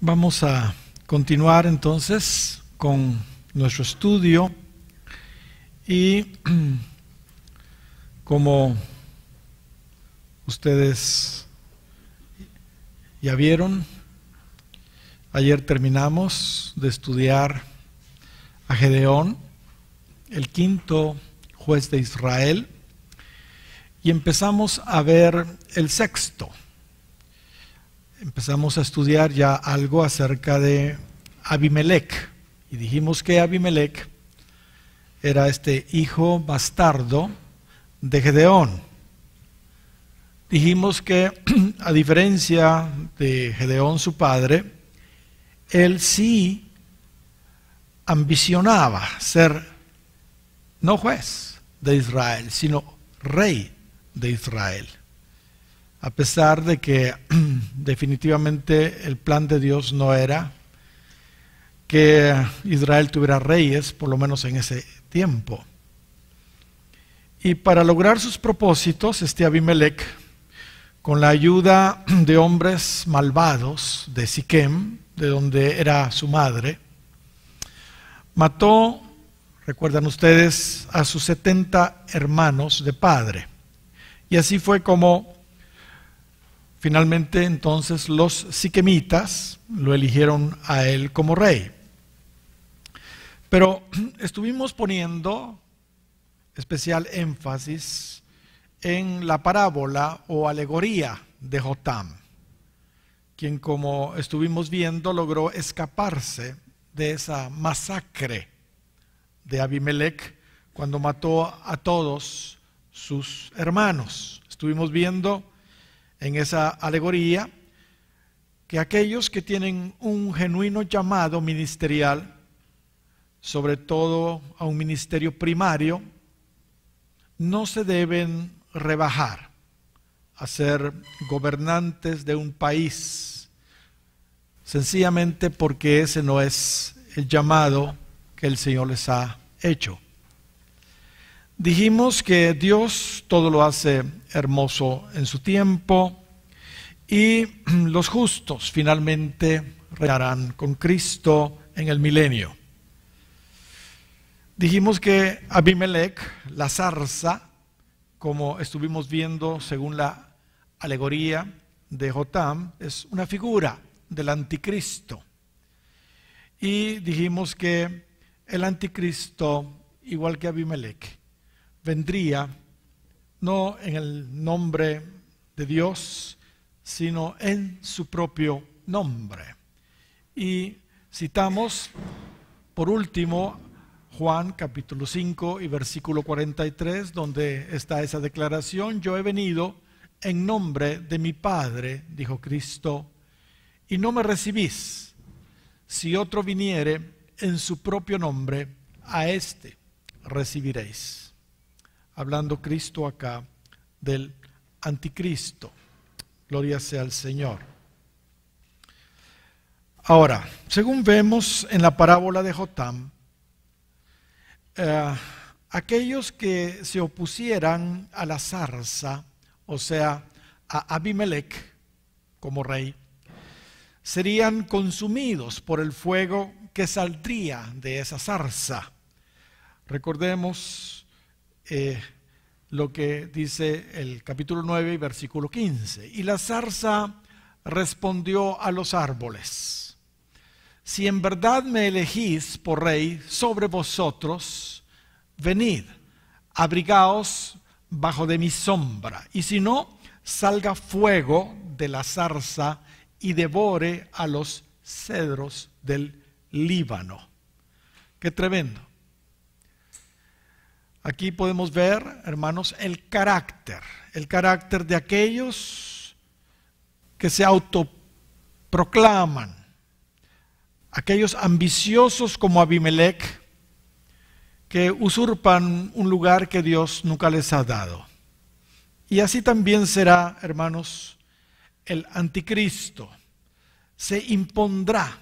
Vamos a continuar entonces con nuestro estudio y como ustedes ya vieron, ayer terminamos de estudiar a Gedeón, el quinto juez de Israel, y empezamos a ver el sexto. Empezamos a estudiar ya algo acerca de Abimelec, y dijimos que Abimelec era este hijo bastardo de Gedeón. Dijimos que a diferencia de Gedeón su padre, él sí ambicionaba ser no juez de Israel, sino rey de Israel. A pesar de que definitivamente el plan de Dios no era que Israel tuviera reyes, por lo menos en ese tiempo. Y para lograr sus propósitos, Abimelec, con la ayuda de hombres malvados de Siquem, de donde era su madre, mató, recuerdan ustedes, a sus 70 hermanos de padre. Y así fue como finalmente entonces los siquemitas lo eligieron a él como rey. Pero estuvimos poniendo especial énfasis en la parábola o alegoría de Jotam, quien, como estuvimos viendo, logró escaparse de esa masacre de Abimelec cuando mató a todos sus hermanos. Estuvimos viendo en esa alegoría que aquellos que tienen un genuino llamado ministerial, sobre todo a un ministerio primario, no se deben rebajar a ser gobernantes de un país, sencillamente porque ese no es el llamado que el Señor les ha hecho. Dijimos que Dios todo lo hace hermoso en su tiempo y los justos finalmente reinarán con Cristo en el milenio. Dijimos que Abimelec, la zarza, como estuvimos viendo según la alegoría de Jotam, es una figura del anticristo. Y dijimos que el anticristo, igual que Abimelec, vendría no en el nombre de Dios, sino en su propio nombre. Y citamos, por último, Juan capítulo 5 y versículo 43, donde está esa declaración: yo he venido en nombre de mi Padre, dijo Cristo, y no me recibís. Si otro viniere en su propio nombre, a éste recibiréis. Hablando Cristo acá del anticristo. Gloria sea al Señor. Ahora, según vemos en la parábola de Jotam, aquellos que se opusieran a la zarza, o sea, a Abimelec como rey, serían consumidos por el fuego que saldría de esa zarza. Recordemos lo que dice el capítulo 9 y versículo 15. Y la zarza respondió a los árboles: si en verdad me elegís por rey sobre vosotros, venid, abrigaos bajo de mi sombra, y si no, salga fuego de la zarza y devore a los cedros del Líbano. Qué tremendo. Aquí podemos ver, hermanos, el carácter de aquellos que se autoproclaman, aquellos ambiciosos como Abimelec, que usurpan un lugar que Dios nunca les ha dado. Y así también será, hermanos, el anticristo. Se impondrá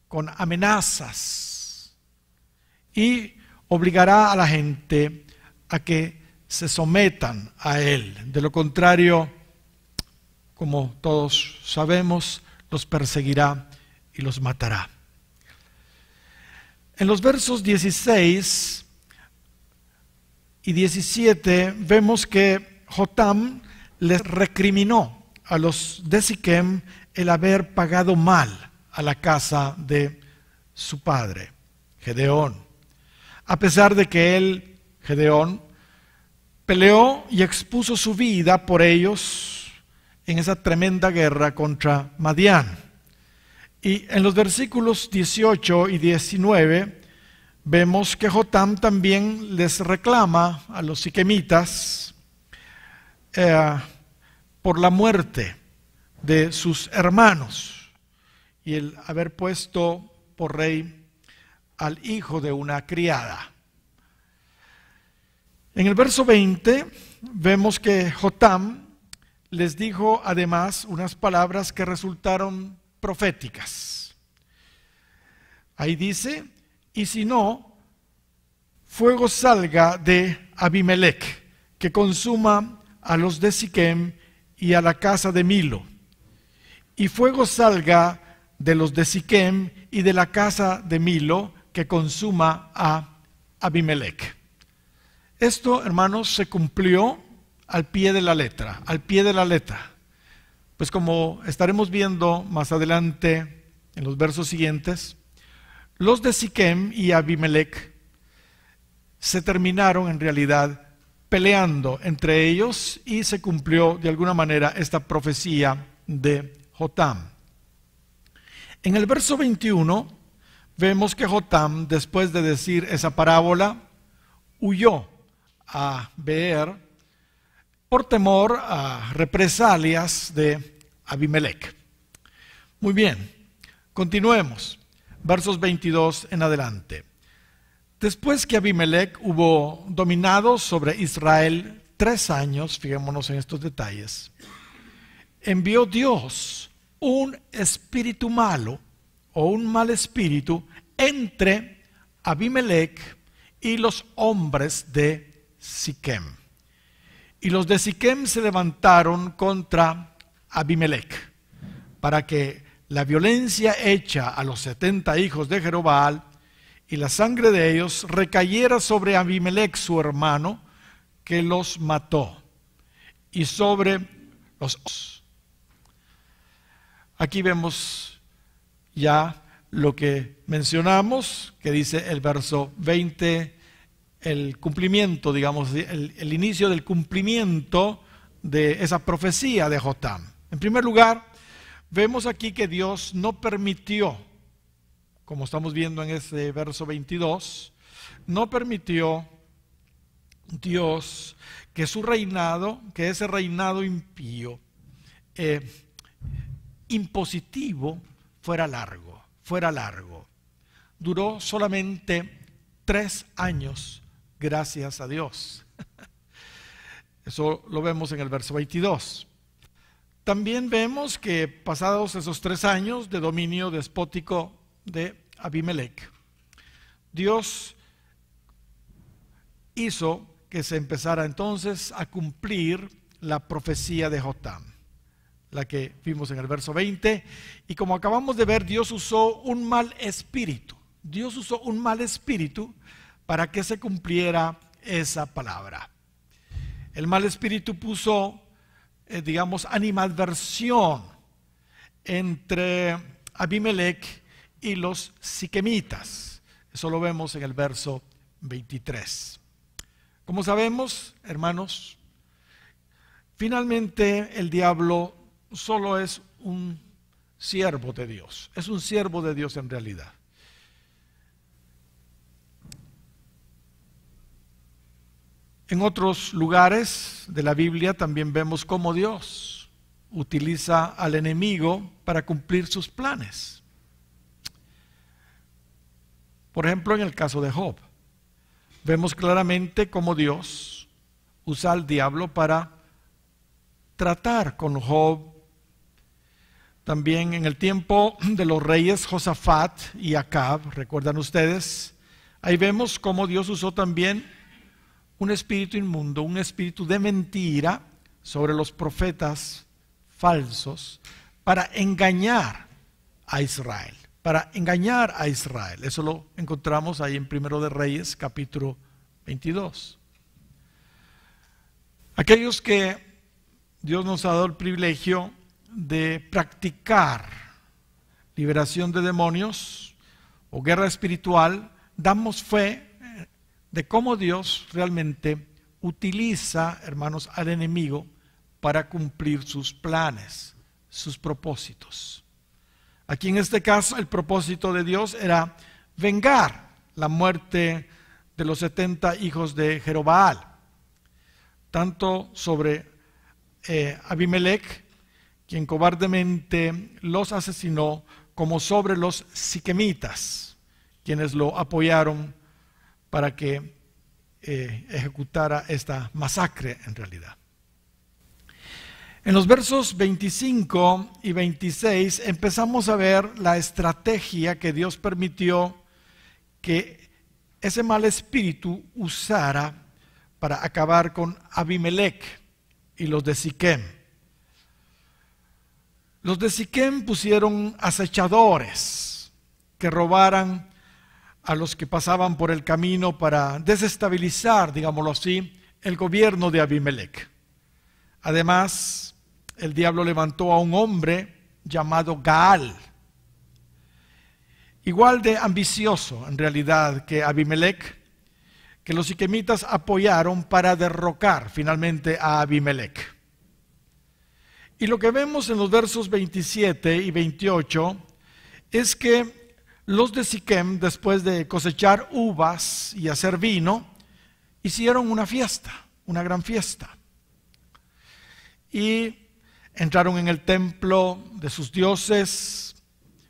con amenazas y obligará a la gente a que se sometan a él. De lo contrario, como todos sabemos, los perseguirá y los matará. En los versos 16 y 17 vemos que Jotam les recriminó a los de Siquem el haber pagado mal a la casa de su padre, Gedeón. A pesar de que él, Gedeón, peleó y expuso su vida por ellos en esa tremenda guerra contra Madián. Y en los versículos 18 y 19 vemos que Jotam también les reclama a los siquemitas por la muerte de sus hermanos y el haber puesto por rey al hijo de una criada. En el verso 20 vemos que Jotam les dijo además unas palabras que resultaron proféticas. Ahí dice: y si no, fuego salga de Abimelech, que consuma a los de Siquem y a la casa de Milo, y fuego salga de los de Siquem y de la casa de Milo, que consuma a Abimelech. Esto, hermanos, se cumplió al pie de la letra, al pie de la letra. Pues como estaremos viendo más adelante en los versos siguientes, los de Siquem y Abimelech se terminaron en realidad peleando entre ellos y se cumplió de alguna manera esta profecía de Jotam. En el verso 21 vemos que Jotam, después de decir esa parábola, huyó a Beer por temor a represalias de Abimelech. Muy bien, continuemos. Versos 22 en adelante. Después que Abimelech hubo dominado sobre Israel 3 años, fijémonos en estos detalles, envió Dios un espíritu malo o un mal espíritu entre Abimelech y los hombres de Siquem. Y los de Siquem se levantaron contra Abimelech para que la violencia hecha a los 70 hijos de Jerobbaal y la sangre de ellos recayera sobre Abimelech su hermano, que los mató, y sobre los... Aquí vemos ya lo que mencionamos, que dice el verso 20, el cumplimiento, digamos, el inicio del cumplimiento de esa profecía de Jotam. En primer lugar, vemos aquí que Dios no permitió, como estamos viendo en ese verso 22, no permitió Dios que su reinado, que ese reinado impío, impositivo, fuera largo. Duró solamente 3 años, gracias a Dios. Eso lo vemos en el verso 22. También vemos que pasados esos 3 años de dominio despótico de Abimelech, Dios hizo que se empezara entonces a cumplir la profecía de Jotam, la que vimos en el verso 20, y como acabamos de ver, Dios usó un mal espíritu. Dios usó un mal espíritu para que se cumpliera esa palabra. El mal espíritu puso digamos, animadversión entre Abimelech y los siquemitas. Eso lo vemos en el verso 23. Como sabemos, hermanos, finalmente el diablo solo es un siervo de Dios. Es un siervo de Dios en realidad. En otros lugares de la Biblia también vemos cómo Dios utiliza al enemigo para cumplir sus planes. Por ejemplo, en el caso de Job, vemos claramente cómo Dios usa al diablo para tratar con Job. También en el tiempo de los reyes Josafat y Acab, recuerdan ustedes, ahí vemos cómo Dios usó también un espíritu inmundo, un espíritu de mentira sobre los profetas falsos para engañar a Israel. para engañar a Israel. Eso lo encontramos ahí en Primero de Reyes, capítulo 22. Aquellos que Dios nos ha dado el privilegio de practicar liberación de demonios o guerra espiritual, damos fe de cómo Dios realmente utiliza, hermanos, al enemigo para cumplir sus planes, sus propósitos. Aquí en este caso el propósito de Dios era vengar la muerte de los 70 hijos de Jerobaal, tanto sobre Abimelech, quien cobardemente los asesinó, como sobre los siquemitas, quienes lo apoyaron para que ejecutara esta masacre en realidad. En los versos 25 y 26 empezamos a ver la estrategia que Dios permitió que ese mal espíritu usara para acabar con Abimelech y los de Siquem. Los de Siquem pusieron acechadores que robaran a los que pasaban por el camino para desestabilizar, digámoslo así, el gobierno de Abimelech. Además, el diablo levantó a un hombre llamado Gaal, igual de ambicioso en realidad que Abimelech, que los siquemitas apoyaron para derrocar finalmente a Abimelech. Y lo que vemos en los versos 27 y 28 es que los de Siquem, después de cosechar uvas y hacer vino, hicieron una fiesta, una gran fiesta. Y entraron en el templo de sus dioses,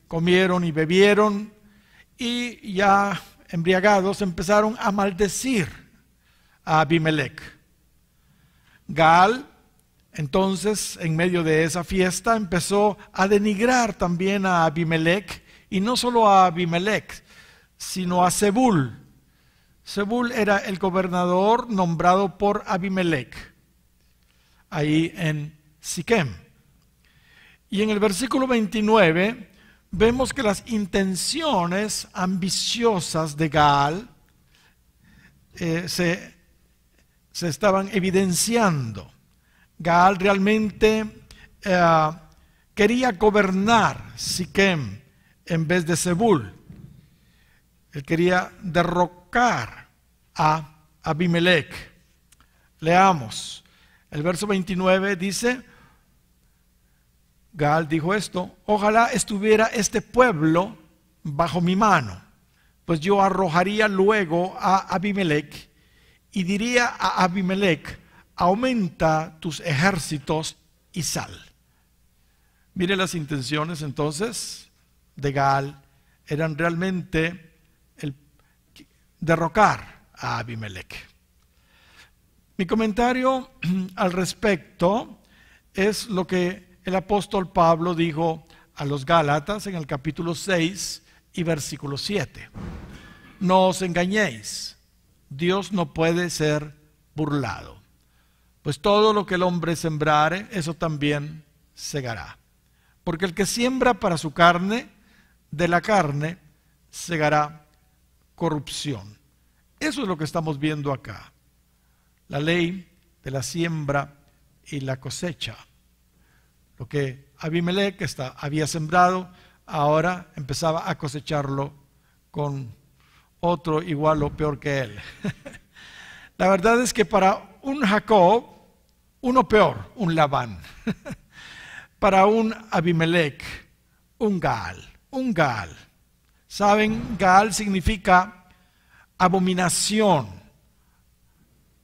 comieron y bebieron, y ya embriagados empezaron a maldecir a Abimelech. Gaal, entonces, en medio de esa fiesta, empezó a denigrar también a Abimelech, y no solo a Abimelech, sino a Zebul. Zebul era el gobernador nombrado por Abimelech, ahí en Siquem. Y en el versículo 29 vemos que las intenciones ambiciosas de Gaal se estaban evidenciando. Gaal realmente quería gobernar Siquem en vez de Zebul. Él quería derrocar a Abimelech. Leamos. El verso 29 dice, Gaal dijo esto: ojalá estuviera este pueblo bajo mi mano, pues yo arrojaría luego a Abimelech y diría a Abimelech: aumenta tus ejércitos y sal. Mire las intenciones entonces de Gaal, eran realmente el derrocar a Abimelech. Mi comentario al respecto es lo que el apóstol Pablo dijo a los Gálatas en el capítulo 6 y versículo 7. No os engañéis, Dios no puede ser burlado. Pues todo lo que el hombre sembrare, eso también segará. Porque el que siembra para su carne, de la carne segará corrupción. Eso es lo que estamos viendo acá. La ley de la siembra y la cosecha. Lo que Abimelech había sembrado, ahora empezaba a cosecharlo con otro igual o peor que él. La verdad es que para un Jacob, uno peor, un Labán. Para un Abimelech, un Gaal. Un Gaal. ¿Saben? Gaal significa abominación,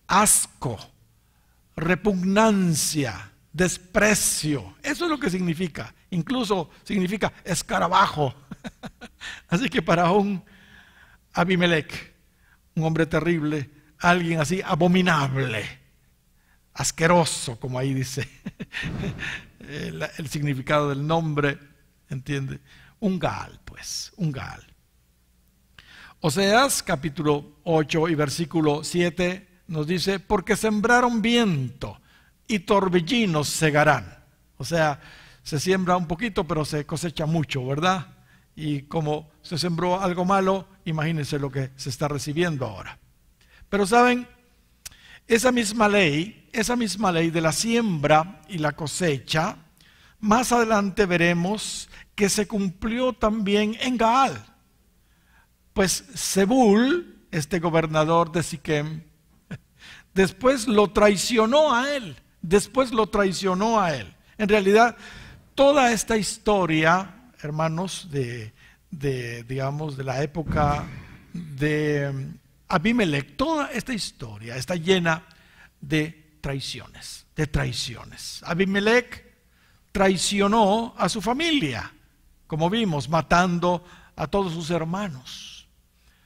asco, repugnancia, desprecio. Eso es lo que significa. Incluso significa escarabajo. Así que para un Abimelech, un hombre terrible, alguien así abominable, asqueroso, como ahí dice el significado del nombre, ¿entiende? Un Gaal, pues, un Gaal. Oseas, capítulo 8 y versículo 7, nos dice: porque sembraron viento y torbellinos segarán. O sea, se siembra un poquito, pero se cosecha mucho, ¿verdad? y como se sembró algo malo, imagínense lo que se está recibiendo ahora. Pero saben, esa misma ley de la siembra y la cosecha, más adelante veremos que se cumplió también en Gaal. Pues Zebul, este gobernador de Siquem, después lo traicionó a él. En realidad, toda esta historia, hermanos, digamos, de la época de Abimelech, toda esta historia está llena de traiciones. Abimelech traicionó a su familia, como vimos, matando a todos sus hermanos.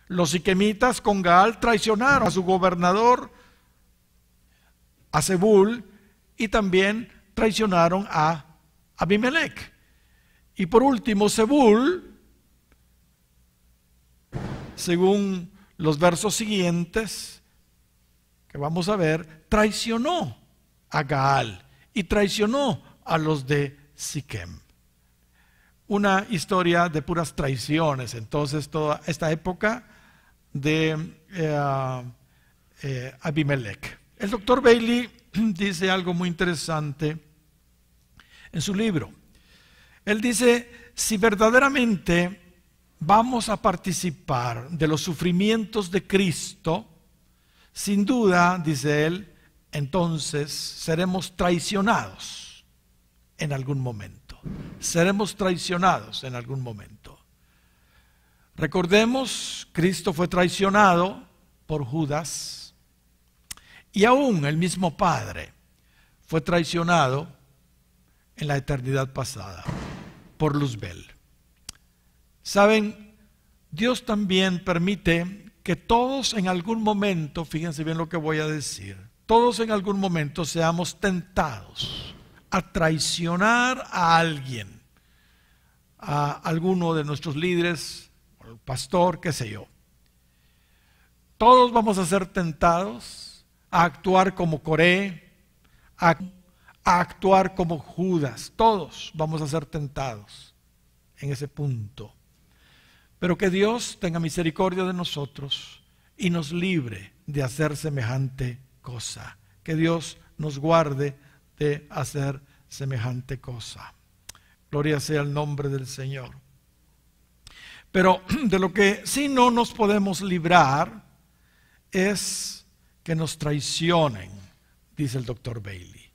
Los siquemitas con Gaal traicionaron a su gobernador, a Zebul, y también traicionaron a Abimelech. Y por último, Zebul, según los versos siguientes que vamos a ver, traicionó a Gaal y traicionó a los de Siquem. Una historia de puras traiciones. Entonces, toda esta época de Abimelech. El doctor Bailey dice algo muy interesante en su libro. Él dice: si verdaderamente vamos a participar de los sufrimientos de Cristo, sin duda, dice él, entonces seremos traicionados en algún momento. Recordemos, Cristo fue traicionado por Judas, y aún el mismo Padre fue traicionado en la eternidad pasada por Luzbel. Saben, Dios también permite que todos en algún momento, fíjense bien lo que voy a decir, todos en algún momento seamos tentados a traicionar a alguien, a alguno de nuestros líderes, al pastor, qué sé yo. Todos vamos a ser tentados a actuar como Coré, a actuar como Judas. Todos vamos a ser tentados en ese punto. Pero que Dios tenga misericordia de nosotros y nos libre de hacer semejante cosa. Que Dios nos guarde de hacer semejante cosa. Gloria sea el nombre del Señor. Pero de lo que sí no nos podemos librar es que nos traicionen, dice el doctor Bailey.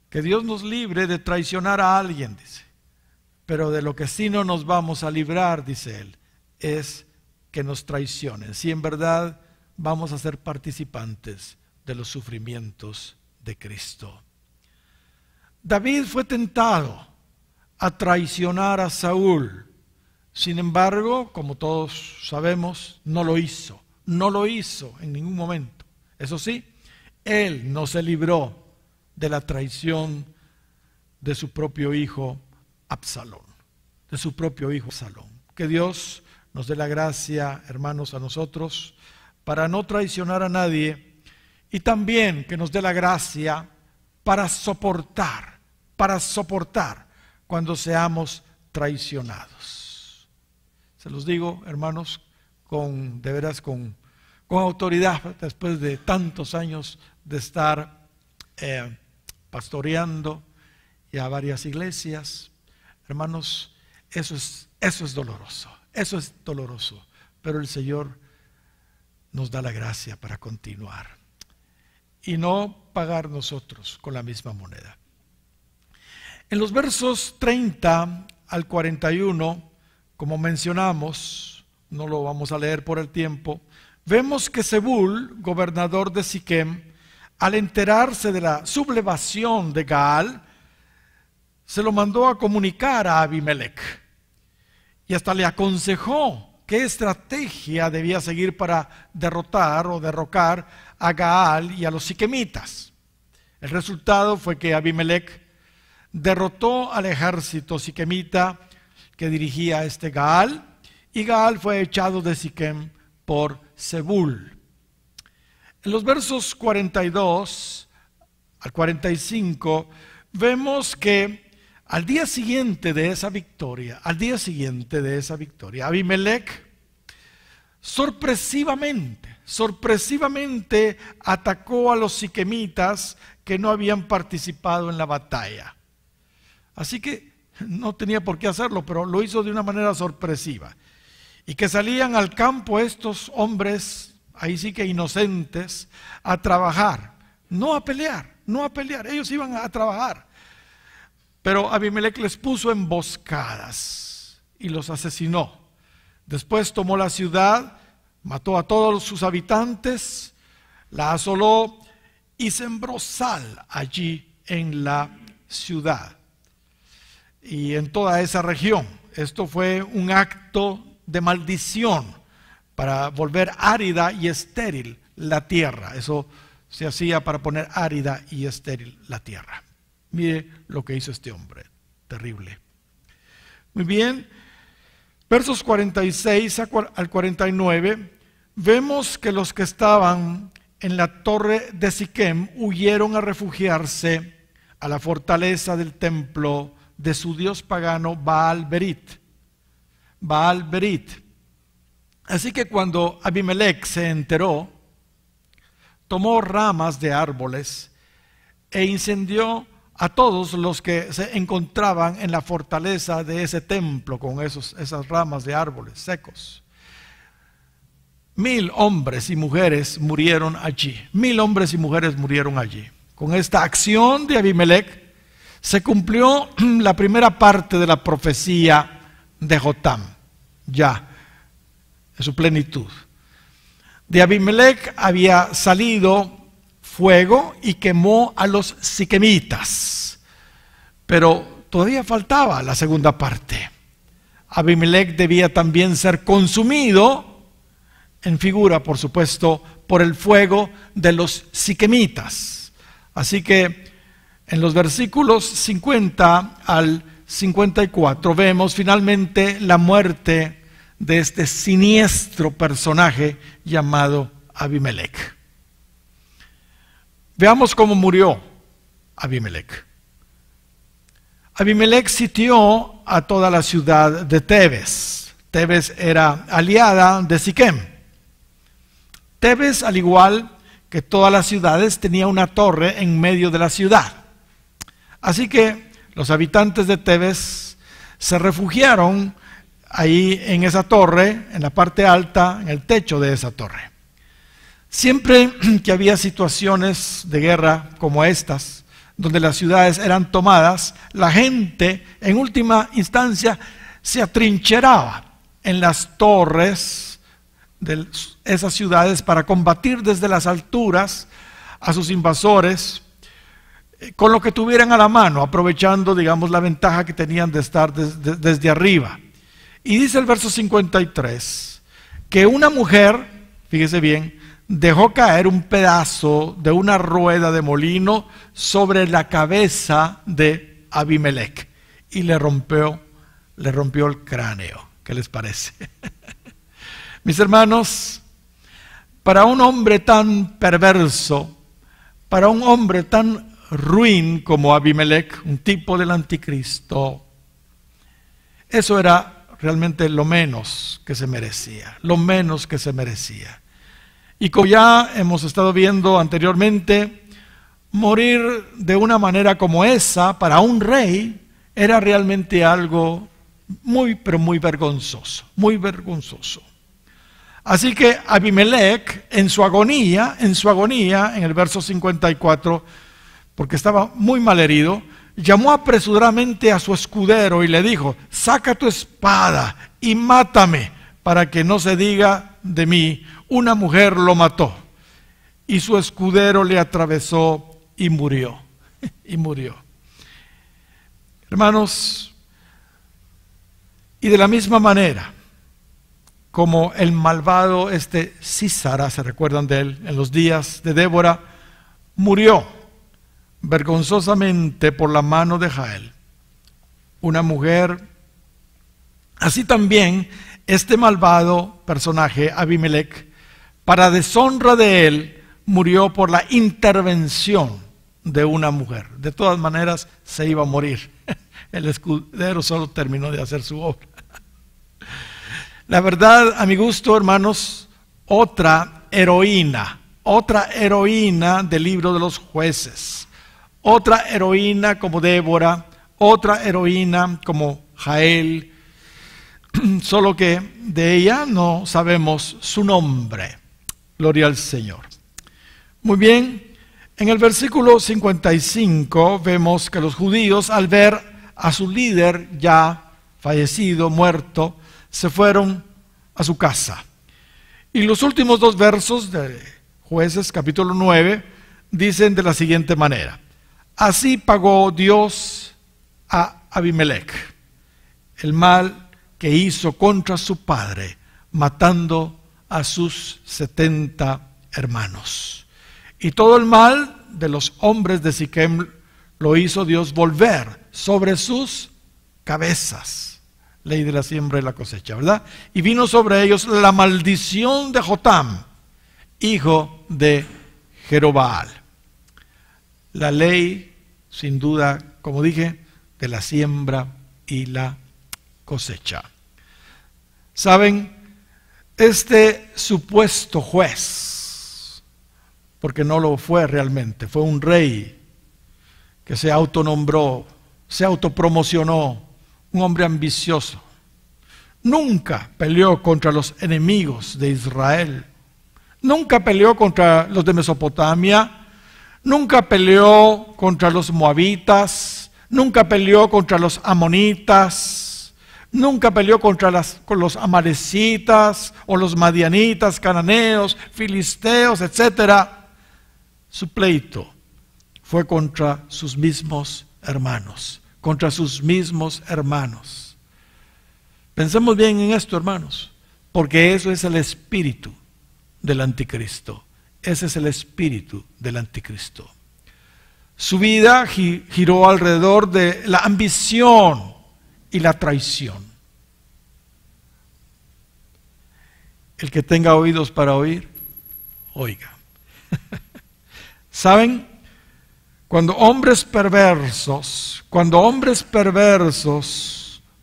Que Dios nos libre de traicionar a alguien, dice. Pero de lo que sí no nos vamos a librar, dice él, es que nos traicionen. Si en verdad vamos a ser participantes de los sufrimientos de Cristo. David fue tentado a traicionar a Saúl. Sin embargo, como todos sabemos, no lo hizo. No lo hizo en ningún momento. Eso sí, él no se libró de la traición de su propio hijo Absalón. Que Dios nos dé la gracia, hermanos, a nosotros, para no traicionar a nadie, y también que nos dé la gracia para soportar cuando seamos traicionados. Se los digo, hermanos, de veras con autoridad, después de tantos años de estar pastoreando y a varias iglesias. Hermanos, eso es doloroso, pero el Señor nos da la gracia para continuar y no pagar nosotros con la misma moneda. En los versos 30 al 41, como mencionamos, no lo vamos a leer por el tiempo, vemos que Zebul, gobernador de Siquem, al enterarse de la sublevación de Gaal, se lo mandó a comunicar a Abimelech y hasta le aconsejó qué estrategia debía seguir para derrotar o derrocar a Gaal y a los siquemitas. El resultado fue que Abimelech derrotó al ejército siquemita que dirigía a este Gaal, y Gaal fue echado de Siquem por Zebul. En los versos 42 al 45 vemos que Al día siguiente de esa victoria, Abimelec sorpresivamente atacó a los siquemitas que no habían participado en la batalla. Así que no tenía por qué hacerlo, pero lo hizo de una manera sorpresiva. Y que salían al campo estos hombres, ahí sí que inocentes, a trabajar, no a pelear, ellos iban a trabajar. Pero Abimelec les puso emboscadas y los asesinó. Después tomó la ciudad, mató a todos sus habitantes, la asoló y sembró sal allí en la ciudad y en toda esa región. Esto fue un acto de maldición para volver árida y estéril la tierra. Eso se hacía para poner árida y estéril la tierra. Mire lo que hizo este hombre, terrible. Muy bien, versos 46 al 49, vemos que los que estaban en la torre de Siquem huyeron a refugiarse a la fortaleza del templo de su dios pagano Baal-Berit. Así que cuando Abimelec se enteró, tomó ramas de árboles e incendió a todos los que se encontraban en la fortaleza de ese templo con esas ramas de árboles secos. 1000 hombres y mujeres murieron allí. Con esta acción de Abimelec se cumplió la primera parte de la profecía de Jotam, ya en su plenitud. De Abimelec había salido fuego y quemó a los siquemitas, pero todavía faltaba la segunda parte. Abimelec debía también ser consumido, en figura por supuesto, por el fuego de los siquemitas. Así que en los versículos 50 al 54 vemos finalmente la muerte de este siniestro personaje llamado Abimelec. Veamos cómo murió Abimelec. Abimelec sitió a toda la ciudad de Tebes. Tebes era aliada de Siquem. Tebes, al igual que todas las ciudades, tenía una torre en medio de la ciudad. Así que los habitantes de Tebes se refugiaron ahí en esa torre, en la parte alta, en el techo de esa torre. Siempre que había situaciones de guerra como estas, donde las ciudades eran tomadas, la gente en última instancia se atrincheraba en las torres de esas ciudades para combatir desde las alturas a sus invasores con lo que tuvieran a la mano, aprovechando, digamos, la ventaja que tenían de estar desde arriba. Y dice el verso 53 que una mujer, fíjese bien, dejó caer un pedazo de una rueda de molino sobre la cabeza de Abimelec y le rompió el cráneo. ¿Qué les parece? Mis hermanos, para un hombre tan perverso, para un hombre tan ruin como Abimelec, un tipo del anticristo, eso era realmente lo menos que se merecía, Y como ya hemos estado viendo anteriormente, morir de una manera como esa para un rey era realmente algo muy, pero muy vergonzoso, Así que Abimelec, en su agonía, en el verso 54, porque estaba muy mal herido, llamó apresuradamente a su escudero y le dijo: saca tu espada y mátame, para que no se diga de mí, una mujer lo mató. Y su escudero le atravesó y murió. Hermanos, y de la misma manera como el malvado Sísara, ¿se recuerdan de él? En los días de Débora, murió vergonzosamente por la mano de Jael, una mujer. Así también este malvado personaje, Abimelec, para deshonra de él, murió por la intervención de una mujer. De todas maneras, se iba a morir. El escudero solo terminó de hacer su obra. La verdad, a mi gusto, hermanos, otra heroína del libro de los Jueces, otra heroína como Débora, otra heroína como Jael, solo que de ella no sabemos su nombre. Gloria al Señor. Muy bien, en el versículo 55 vemos que los judíos, al ver a su líder ya fallecido, muerto, se fueron a su casa. Y los últimos dos versos de Jueces capítulo 9 dicen de la siguiente manera: así pagó Dios a Abimelech el mal que hizo contra su padre, matando a sus 70 hermanos. Y todo el mal de los hombres de Siquem lo hizo Dios volver sobre sus cabezas. Ley de la siembra y la cosecha, ¿verdad? Y vino sobre ellos la maldición de Jotam, hijo de Jerobaal. La ley, sin duda, como dije, de la siembra y la cosecha. ¿Saben? Este supuesto juez, porque no lo fue realmente, fue un rey que se autonombró, se autopromocionó, un hombre ambicioso. Nunca peleó contra los enemigos de Israel. Nunca peleó contra los de Mesopotamia. Nunca peleó contra los moabitas. Nunca peleó contra los amonitas. Nunca peleó con los amalecitas o los madianitas, cananeos, filisteos, etc. Su pleito fue contra sus mismos hermanos. Pensemos bien en esto, hermanos, porque eso es el espíritu del anticristo. Ese es el espíritu del anticristo. Su vida giró alrededor de la ambición y la traición. El que tenga oídos para oír, oiga. ¿Saben? Cuando hombres perversos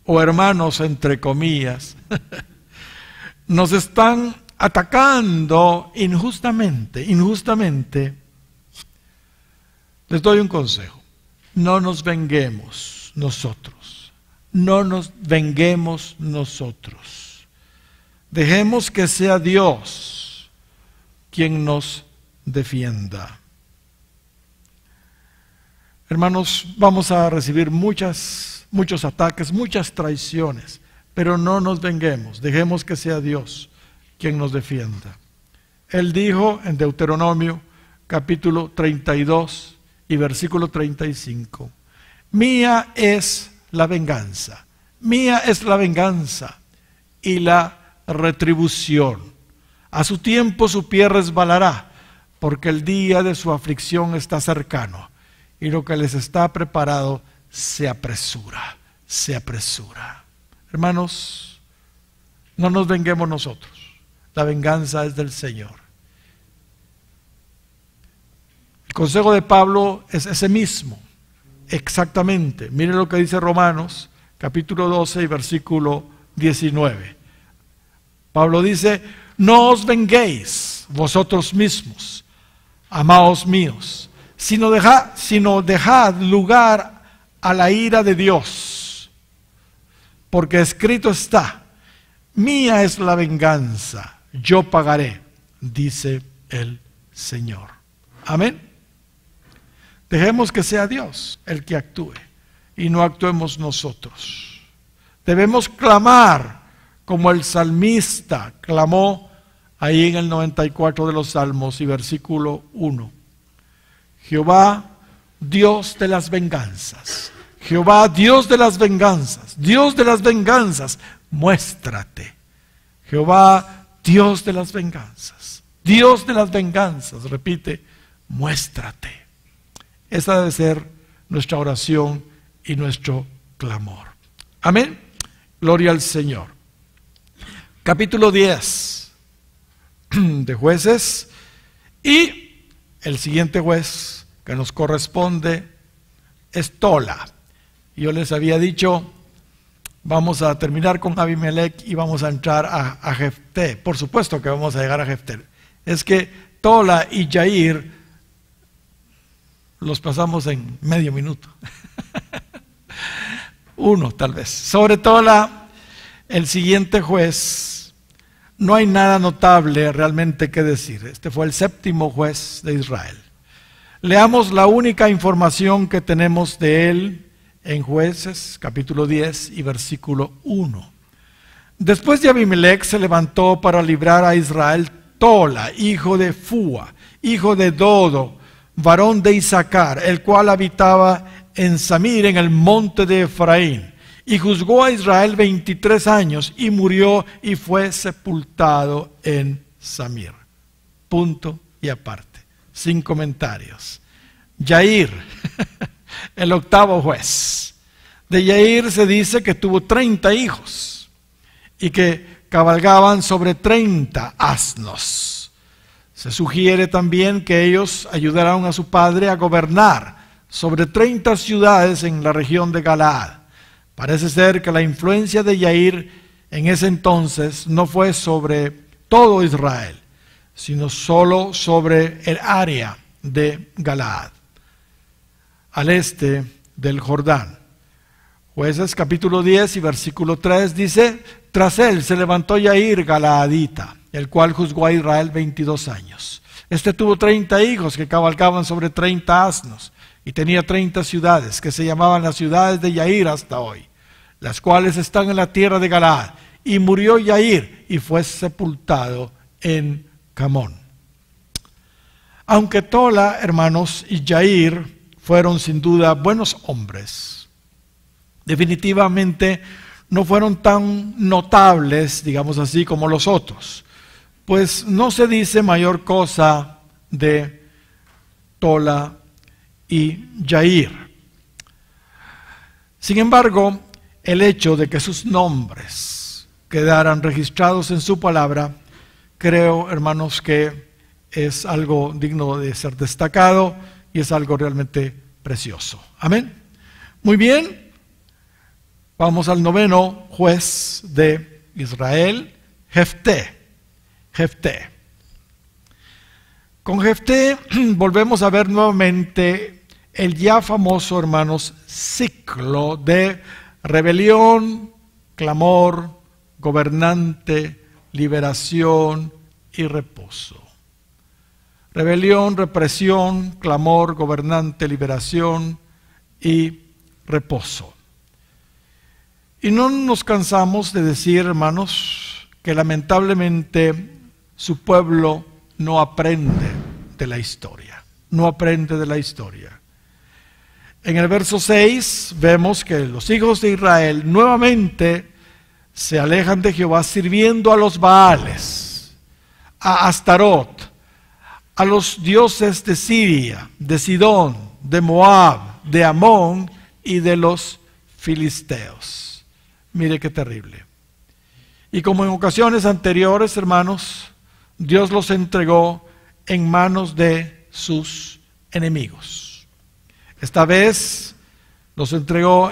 o hermanos entre comillas nos están atacando injustamente, les doy un consejo: no nos venguemos nosotros, dejemos que sea Dios quien nos defienda. Hermanos, vamos a recibir muchos ataques, muchas traiciones, pero no nos venguemos, dejemos que sea Dios quien nos defienda. Él dijo en Deuteronomio capítulo 32 y versículo 35: mía es la venganza y la retribución. A su tiempo su pie resbalará, porque el día de su aflicción está cercano. Y lo que les está preparado se apresura. Hermanos, no nos venguemos nosotros. La venganza es del Señor. El consejo de Pablo es ese mismo. Exactamente. Miren lo que dice Romanos, capítulo 12 y versículo 19. Pablo dice: no os venguéis vosotros mismos, amados míos, sino dejad lugar a la ira de Dios, porque escrito está: mía es la venganza, yo pagaré, dice el Señor. Amén. Dejemos que sea Dios el que actúe y no actuemos nosotros. Debemos clamar como el salmista clamó ahí en el 94 de los Salmos y versículo 1. Jehová, Dios de las venganzas. Jehová, Dios de las venganzas. Dios de las venganzas, muéstrate. Jehová, Dios de las venganzas. Dios de las venganzas, repite, muéstrate. Esa debe ser nuestra oración y nuestro clamor. Amén. Gloria al Señor. Capítulo 10 de Jueces, y el siguiente juez que nos corresponde es Tola. Yo les había dicho, vamos a terminar con Abimelech y vamos a entrar a Jefté. Por supuesto que vamos a llegar a Jefté. Es que Tola y Yair los pasamos en medio minuto. Uno tal vez. Sobre Tola, el siguiente juez, no hay nada notable realmente que decir. Este fue el 7º juez de Israel. Leamos la única información que tenemos de él en Jueces, capítulo 10 y versículo 1. Después de Abimelech se levantó para librar a Israel Tola, hijo de Fua, hijo de Dodo, varón de Isaacar, el cual habitaba en Samir, en el monte de Efraín, y juzgó a Israel 23 años, y murió y fue sepultado en Samir. Punto y aparte, sin comentarios. Yair, el 8º juez. De Yair se dice que tuvo 30 hijos, y que cabalgaban sobre 30 asnos. Se sugiere también que ellos ayudaron a su padre a gobernar sobre 30 ciudades en la región de Galaad. Parece ser que la influencia de Yair en ese entonces no fue sobre todo Israel, sino solo sobre el área de Galaad, al este del Jordán. Jueces capítulo 10 y versículo 3 dice: tras él se levantó Yair Galaadita, el cual juzgó a Israel 22 años. Este tuvo 30 hijos que cabalgaban sobre 30 asnos, y tenía 30 ciudades, que se llamaban las ciudades de Yair hasta hoy, las cuales están en la tierra de Galaad. Y murió Yair y fue sepultado en Camón. Aunque Tola, hermanos, y Yair fueron sin duda buenos hombres, definitivamente no fueron tan notables, digamos así, como los otros, pues no se dice mayor cosa de Tola y Yair. Sin embargo, el hecho de que sus nombres quedaran registrados en su palabra, creo, hermanos, que es algo digno de ser destacado y es algo realmente precioso. Amén. Muy bien. Vamos al 9º juez de Israel, Jefté. Jefté. Con Jefté volvemos a ver nuevamente el ya famoso, hermanos, ciclo de rebelión, clamor, gobernante, liberación y reposo. Rebelión, represión, clamor, gobernante, liberación y reposo. Y no nos cansamos de decir, hermanos, que lamentablemente su pueblo no aprende de la historia. No aprende de la historia. En el verso 6 vemos que los hijos de Israel nuevamente se alejan de Jehová sirviendo a los Baales, a Astarot, a los dioses de Siria, de Sidón, de Moab, de Amón y de los filisteos. Mire qué terrible. Y como en ocasiones anteriores, hermanos, Dios los entregó en manos de sus enemigos. Esta vez los entregó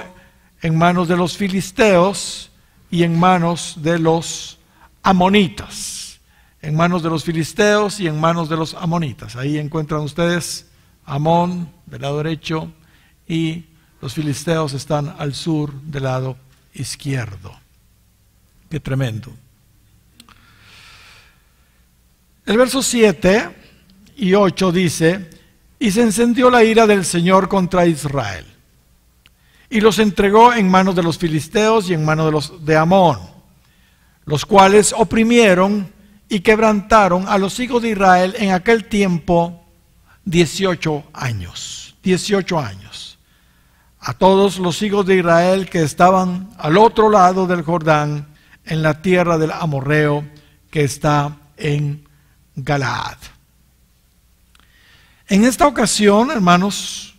en manos de los filisteos y en manos de los amonitas. En manos de los filisteos y en manos de los amonitas. Ahí encuentran ustedes Amón del lado derecho y los filisteos están al sur del lado izquierdo. Qué tremendo. El verso 7 y 8 dice: y se encendió la ira del Señor contra Israel, y los entregó en manos de los filisteos y en manos de los de Amón, los cuales oprimieron y quebrantaron a los hijos de Israel en aquel tiempo 18 años. 18 años. A todos los hijos de Israel que estaban al otro lado del Jordán, en la tierra del amorreo que está en Galaad. En esta ocasión, hermanos,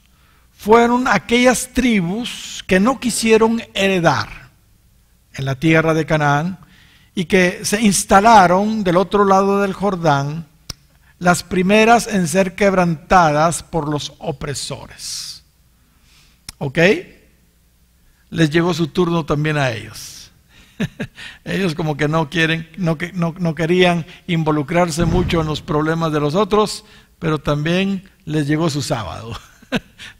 fueron aquellas tribus que no quisieron heredar en la tierra de Canaán y que se instalaron del otro lado del Jordán, las primeras en ser quebrantadas por los opresores. ¿Ok? les llegó su turno también a ellos. Ellos como que no querían involucrarse mucho en los problemas de los otros, pero también les llegó su sábado.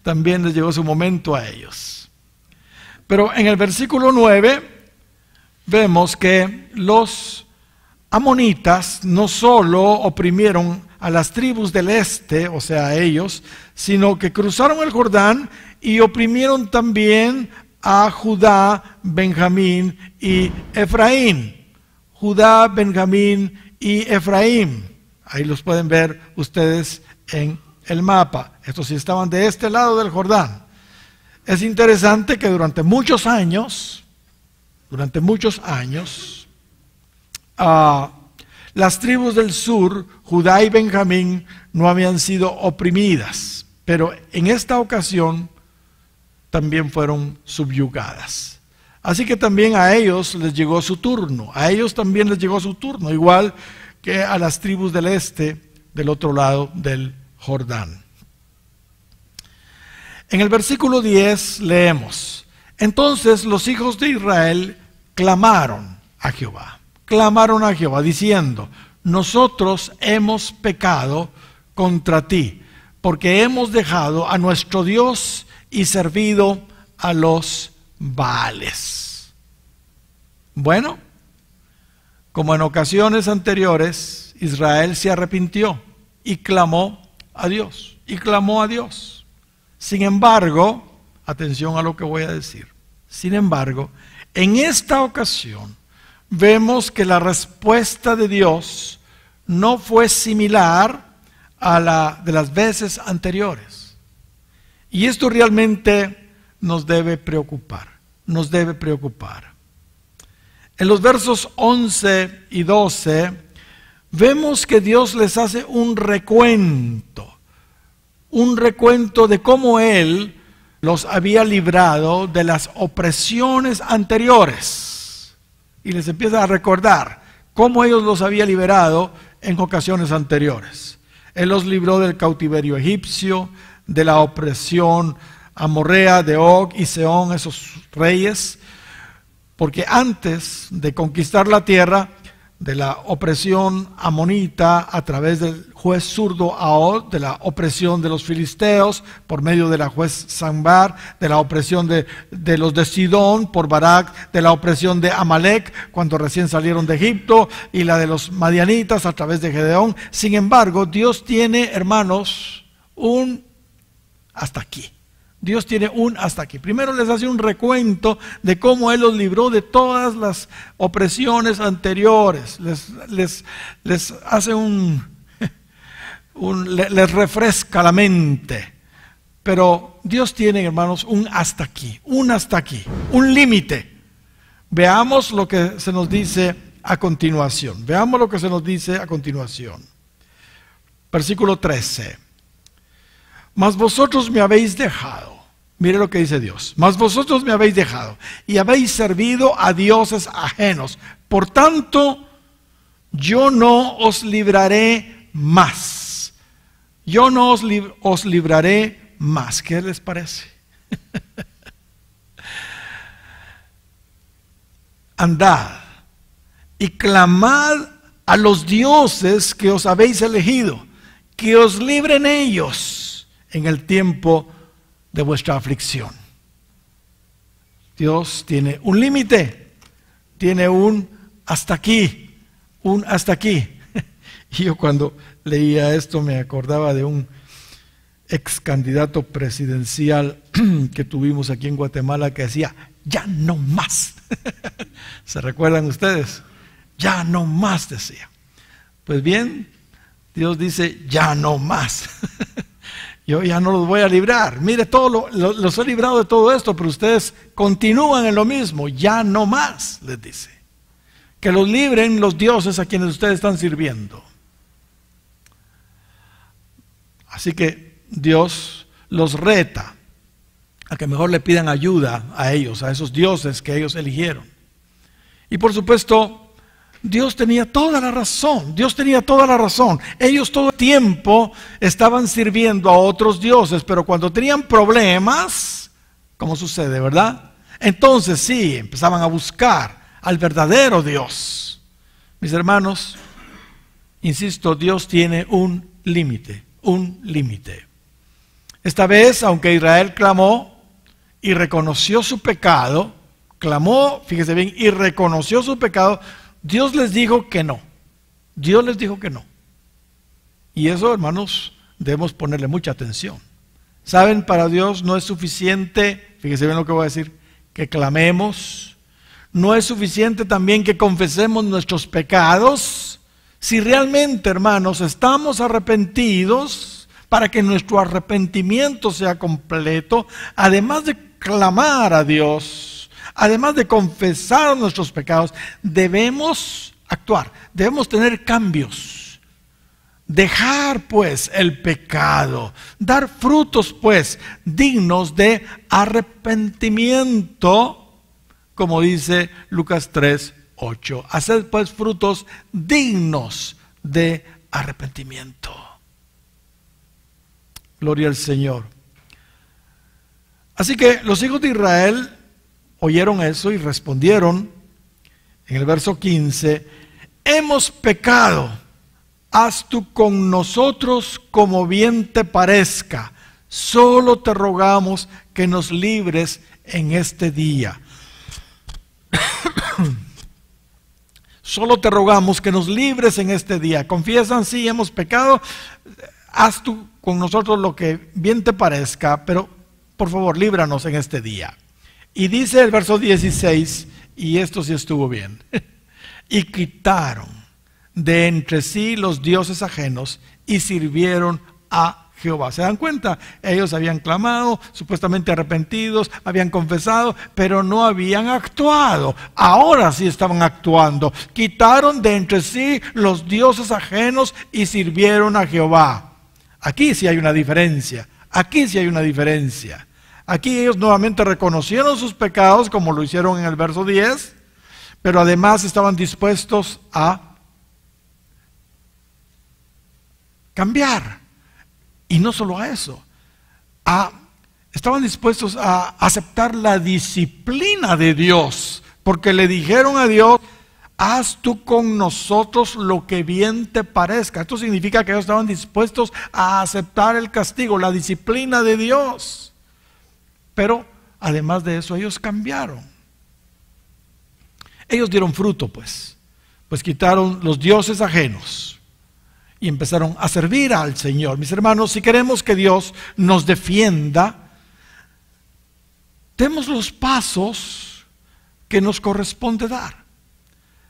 También les llegó su momento a ellos. Pero en el versículo 9 vemos que los amonitas no solo oprimieron a las tribus del este, o sea, a ellos, sino que cruzaron el Jordán y oprimieron también a Judá, Benjamín y Efraín. Judá, Benjamín y Efraín. Ahí los pueden ver ustedes en el mapa. Estos sí estaban de este lado del Jordán. Es interesante que durante muchos años, las tribus del sur, Judá y Benjamín, no habían sido oprimidas, pero en esta ocasión también fueron subyugadas. Así que también a ellos les llegó su turno, igual que a las tribus del este, del otro lado del Jordán. En el versículo 10 leemos: entonces los hijos de Israel clamaron a Jehová diciendo: nosotros hemos pecado contra ti, porque hemos dejado a nuestro Dios y servido a los Baales. Bueno, como en ocasiones anteriores, Israel se arrepintió y clamó a Dios. Sin embargo, atención a lo que voy a decir. Sin embargo, en esta ocasión vemos que la respuesta de Dios no fue similar a la de las veces anteriores. Y esto realmente nos debe preocupar. En los versos 11 y 12 vemos que Dios les hace un recuento de cómo Él los había librado de las opresiones anteriores. Y les empieza a recordar cómo ellos los había liberado en ocasiones anteriores. Él los libró del cautiverio egipcio, de la opresión amorrea de Og y Sehón, esos reyes, porque antes de conquistar la tierra, de la opresión amonita a través del juez zurdo Ahod, de la opresión de los filisteos por medio de la juez Sambar, de la opresión de los de Sidón por Barak, de la opresión de Amalek cuando recién salieron de Egipto, y la de los madianitas a través de Gedeón. Sin embargo, Dios tiene, hermanos, un hasta aquí. Dios tiene un hasta aquí. Primero les hace un recuento de cómo Él los libró de todas las opresiones anteriores. Les hace les refresca la mente. Pero Dios tiene, hermanos, un hasta aquí, un límite. Veamos lo que se nos dice a continuación. Versículo 13. Mas vosotros me habéis dejado. Mire lo que dice Dios. Mas vosotros me habéis dejado y habéis servido a dioses ajenos. Por tanto, yo no os libraré más. Os libraré más. ¿Qué les parece? Andad y clamad a los dioses que os habéis elegido, que os libren ellos en el tiempo de vuestra aflicción. Dios tiene un límite, tiene un hasta aquí. Y yo cuando leía esto me acordaba de un ex candidato presidencial que tuvimos aquí en Guatemala que decía: ya no más. ¿Se recuerdan ustedes? Ya no más, decía. Pues bien, Dios dice: ya no más. Yo ya no los voy a librar. Mire, los he librado de todo esto, pero ustedes continúan en lo mismo. Ya no más, les dice. Que los libren los dioses a quienes ustedes están sirviendo. Así que Dios los reta a que mejor le pidan ayuda a ellos, a esos dioses que ellos eligieron. Y por supuesto, Dios tenía toda la razón. Ellos todo el tiempo estaban sirviendo a otros dioses, pero cuando tenían problemas, como sucede, ¿verdad? Entonces sí, empezaban a buscar al verdadero Dios. Mis hermanos, insisto, Dios tiene un límite, un límite. Esta vez, aunque Israel clamó y reconoció su pecado, clamó, fíjese bien, y reconoció su pecado, Dios les dijo que no. Dios les dijo que no. Y eso, hermanos, debemos ponerle mucha atención. ¿Saben? Para Dios no es suficiente, fíjese bien lo que voy a decir, que clamemos. No es suficiente también que confesemos nuestros pecados. Si realmente, hermanos, estamos arrepentidos, para que nuestro arrepentimiento sea completo, además de clamar a Dios, además de confesar nuestros pecados, debemos actuar, debemos tener cambios. Dejar pues el pecado, dar frutos pues dignos de arrepentimiento, como dice Lucas 3:8. Haced pues frutos dignos de arrepentimiento. Gloria al Señor. Así que los hijos de Israel oyeron eso y respondieron en el verso 15: hemos pecado, haz tú con nosotros como bien te parezca, solo te rogamos que nos libres en este día. Solo te rogamos que nos libres en este día. Confiesan, sí, hemos pecado, haz tú con nosotros lo que bien te parezca, pero por favor, líbranos en este día. Y dice el verso 16, y esto sí estuvo bien, y quitaron de entre sí los dioses ajenos y sirvieron a Jehová. ¿Se dan cuenta? Ellos habían clamado, supuestamente arrepentidos, habían confesado, pero no habían actuado. Ahora sí estaban actuando. Quitaron de entre sí los dioses ajenos y sirvieron a Jehová. Aquí sí hay una diferencia. Aquí sí hay una diferencia. Aquí ellos nuevamente reconocieron sus pecados, como lo hicieron en el verso 10, pero además estaban dispuestos a cambiar. Y no solo a eso, estaban dispuestos a aceptar la disciplina de Dios, porque le dijeron a Dios: haz tú con nosotros lo que bien te parezca. Esto significa que ellos estaban dispuestos a aceptar el castigo, la disciplina de Dios. Pero además de eso, ellos cambiaron. Ellos dieron fruto, pues quitaron los dioses ajenos y empezaron a servir al Señor. Mis hermanos, si queremos que Dios nos defienda, demos los pasos que nos corresponde dar.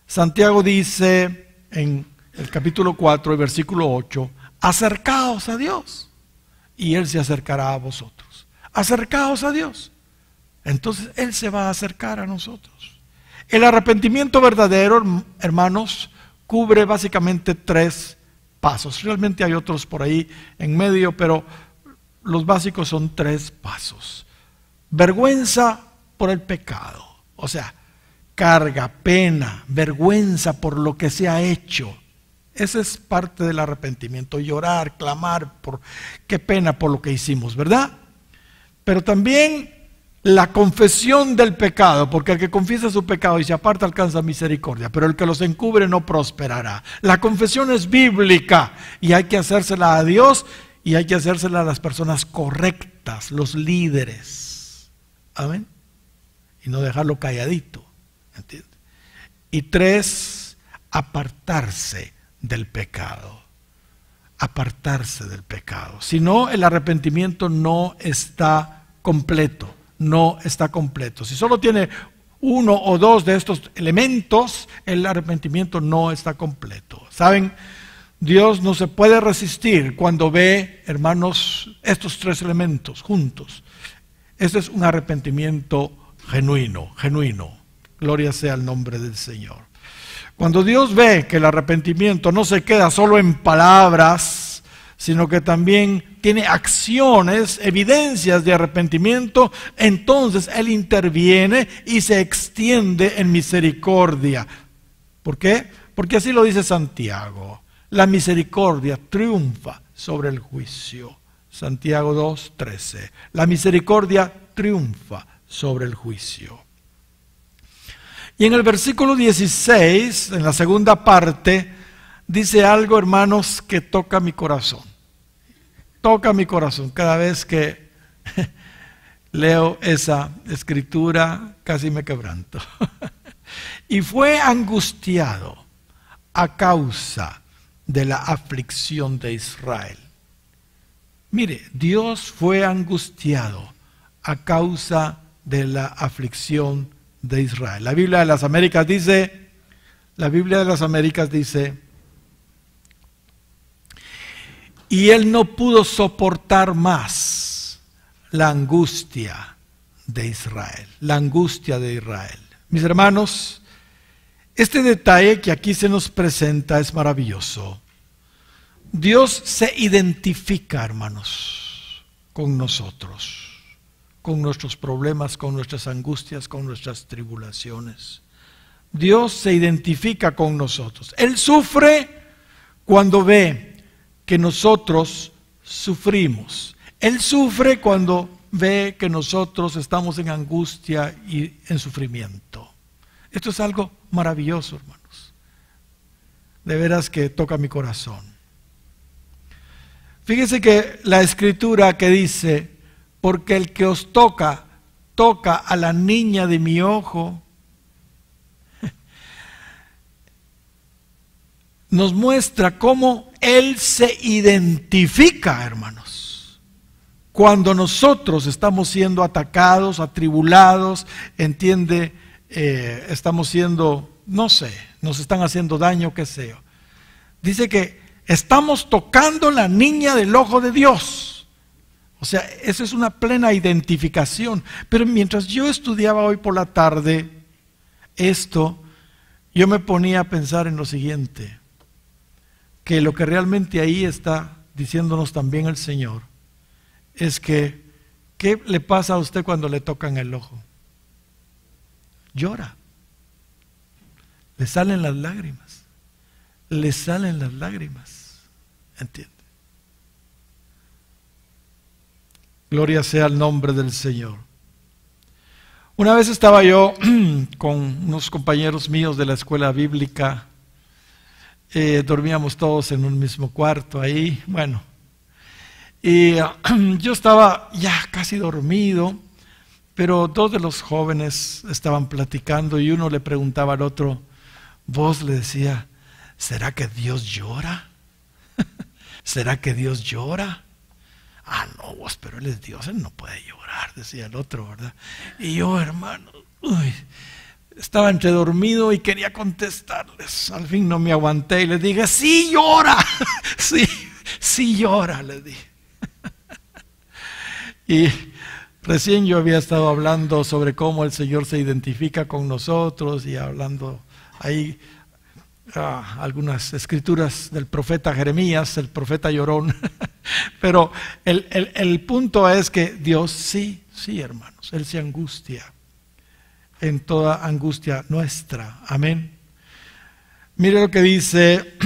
Santiago dice en el capítulo 4, el versículo 8, acercaos a Dios y Él se acercará a vosotros. Acercaos a Dios, entonces Él se va a acercar a nosotros. El arrepentimiento verdadero, hermanos, cubre básicamente 3 pasos. Realmente hay otros por ahí en medio, pero los básicos son 3 pasos. Vergüenza por el pecado, o sea, carga, pena, vergüenza por lo que se ha hecho. Esa es parte del arrepentimiento, llorar, clamar por qué pena por lo que hicimos, ¿verdad? Pero también la confesión del pecado, porque el que confiesa su pecado y se aparta alcanza misericordia, pero el que los encubre no prosperará. La confesión es bíblica y hay que hacérsela a Dios y hay que hacérsela a las personas correctas, los líderes. Amén. Y no dejarlo calladito. ¿Entiendes? Y 3, apartarse del pecado. Apartarse del pecado. Si no, el arrepentimiento no está completo. No está completo. Si solo tiene 1 o 2 de estos elementos, el arrepentimiento no está completo. ¿Saben? Dios no se puede resistir cuando ve, hermanos, estos 3 elementos juntos. Este es un arrepentimiento genuino. Gloria sea el nombre del Señor. Cuando Dios ve que el arrepentimiento no se queda solo en palabras, sino que también tiene acciones, evidencias de arrepentimiento, entonces Él interviene y se extiende en misericordia. ¿Por qué? Porque así lo dice Santiago. La misericordia triunfa sobre el juicio. Santiago 2:13. La misericordia triunfa sobre el juicio. Y en el versículo 16, en la segunda parte, dice algo, hermanos, que toca mi corazón. Toca mi corazón. Cada vez que leo esa escritura, casi me quebranto. Y fue angustiado a causa de la aflicción de Israel. Mire, Dios fue angustiado a causa de la aflicción de Israel. La Biblia de las Américas dice, y él no pudo soportar más la angustia de Israel, la angustia de Israel. Mis hermanos, este detalle que aquí se nos presenta es maravilloso. Dios se identifica, hermanos, con nosotros, con nuestros problemas, con nuestras angustias, con nuestras tribulaciones. Dios se identifica con nosotros. Él sufre cuando ve que nosotros sufrimos. Él sufre cuando ve que nosotros estamos en angustia y en sufrimiento. Esto es algo maravilloso, hermanos. De veras que toca mi corazón. Fíjense que la escritura que dice, porque el que os toca, toca a la niña de mi ojo, nos muestra cómo Él se identifica, hermanos. Cuando nosotros estamos siendo atacados, atribulados, estamos siendo, no sé, nos están haciendo daño, qué sé. Dice que estamos tocando la niña del ojo de Dios. O sea, eso es una plena identificación. Pero mientras yo estudiaba hoy por la tarde esto, yo me ponía a pensar en lo siguiente, que lo que realmente ahí está diciéndonos también el Señor es que, ¿qué le pasa a usted cuando le tocan el ojo? Llora. Le salen las lágrimas. Le salen las lágrimas. ¿Entiende? Gloria sea el nombre del Señor. Una vez estaba yo con unos compañeros míos de la escuela bíblica. Dormíamos todos en un mismo cuarto ahí, bueno, y yo estaba ya casi dormido, pero dos de los jóvenes estaban platicando y uno le preguntaba al otro, vos le decía, ¿será que Dios llora? ¿Será que Dios llora? Ah, no, vos, pero Él es Dios, Él no puede llorar, decía el otro, ¿verdad? Y yo, hermano, estaba entre dormido y quería contestarles. Al fin no me aguanté y les dije, sí llora, sí llora, les dije. Y recién yo había estado hablando sobre cómo el Señor se identifica con nosotros y hablando ahí algunas escrituras del profeta Jeremías, el profeta llorón. Pero el punto es que Dios sí, hermanos, Él se angustia en toda angustia nuestra. Amén. Mire lo que dice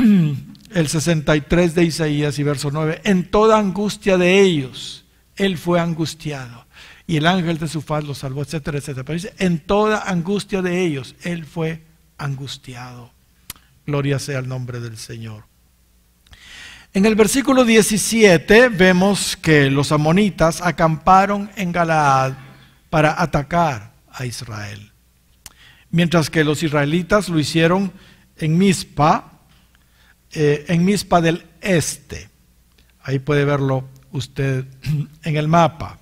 el 63 de Isaías y verso 9. En toda angustia de ellos, Él fue angustiado. Y el ángel de su faz los salvó, etcétera, etcétera. Pero dice, en toda angustia de ellos, Él fue angustiado. Gloria sea el nombre del Señor. En el versículo 17 vemos que los amonitas acamparon en Galaad para atacar a Israel, mientras que los israelitas lo hicieron en Mizpa del este. Ahí puede verlo usted en el mapa.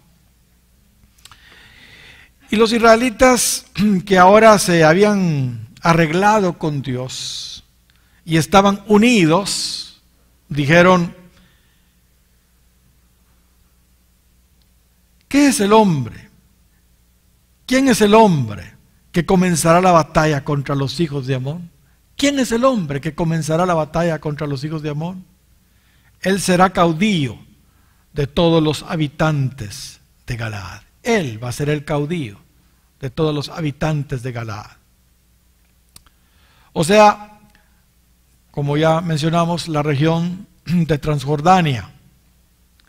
Y los israelitas que ahora se habían arreglado con Dios y estaban unidos, dijeron, ¿qué es el hombre? ¿Quién es el hombre que comenzará la batalla contra los hijos de Amón? ¿Quién es el hombre que comenzará la batalla contra los hijos de Amón? Él será caudillo de todos los habitantes de Galaad. Él va a ser el caudillo de todos los habitantes de Galaad. O sea, como ya mencionamos, la región de Transjordania.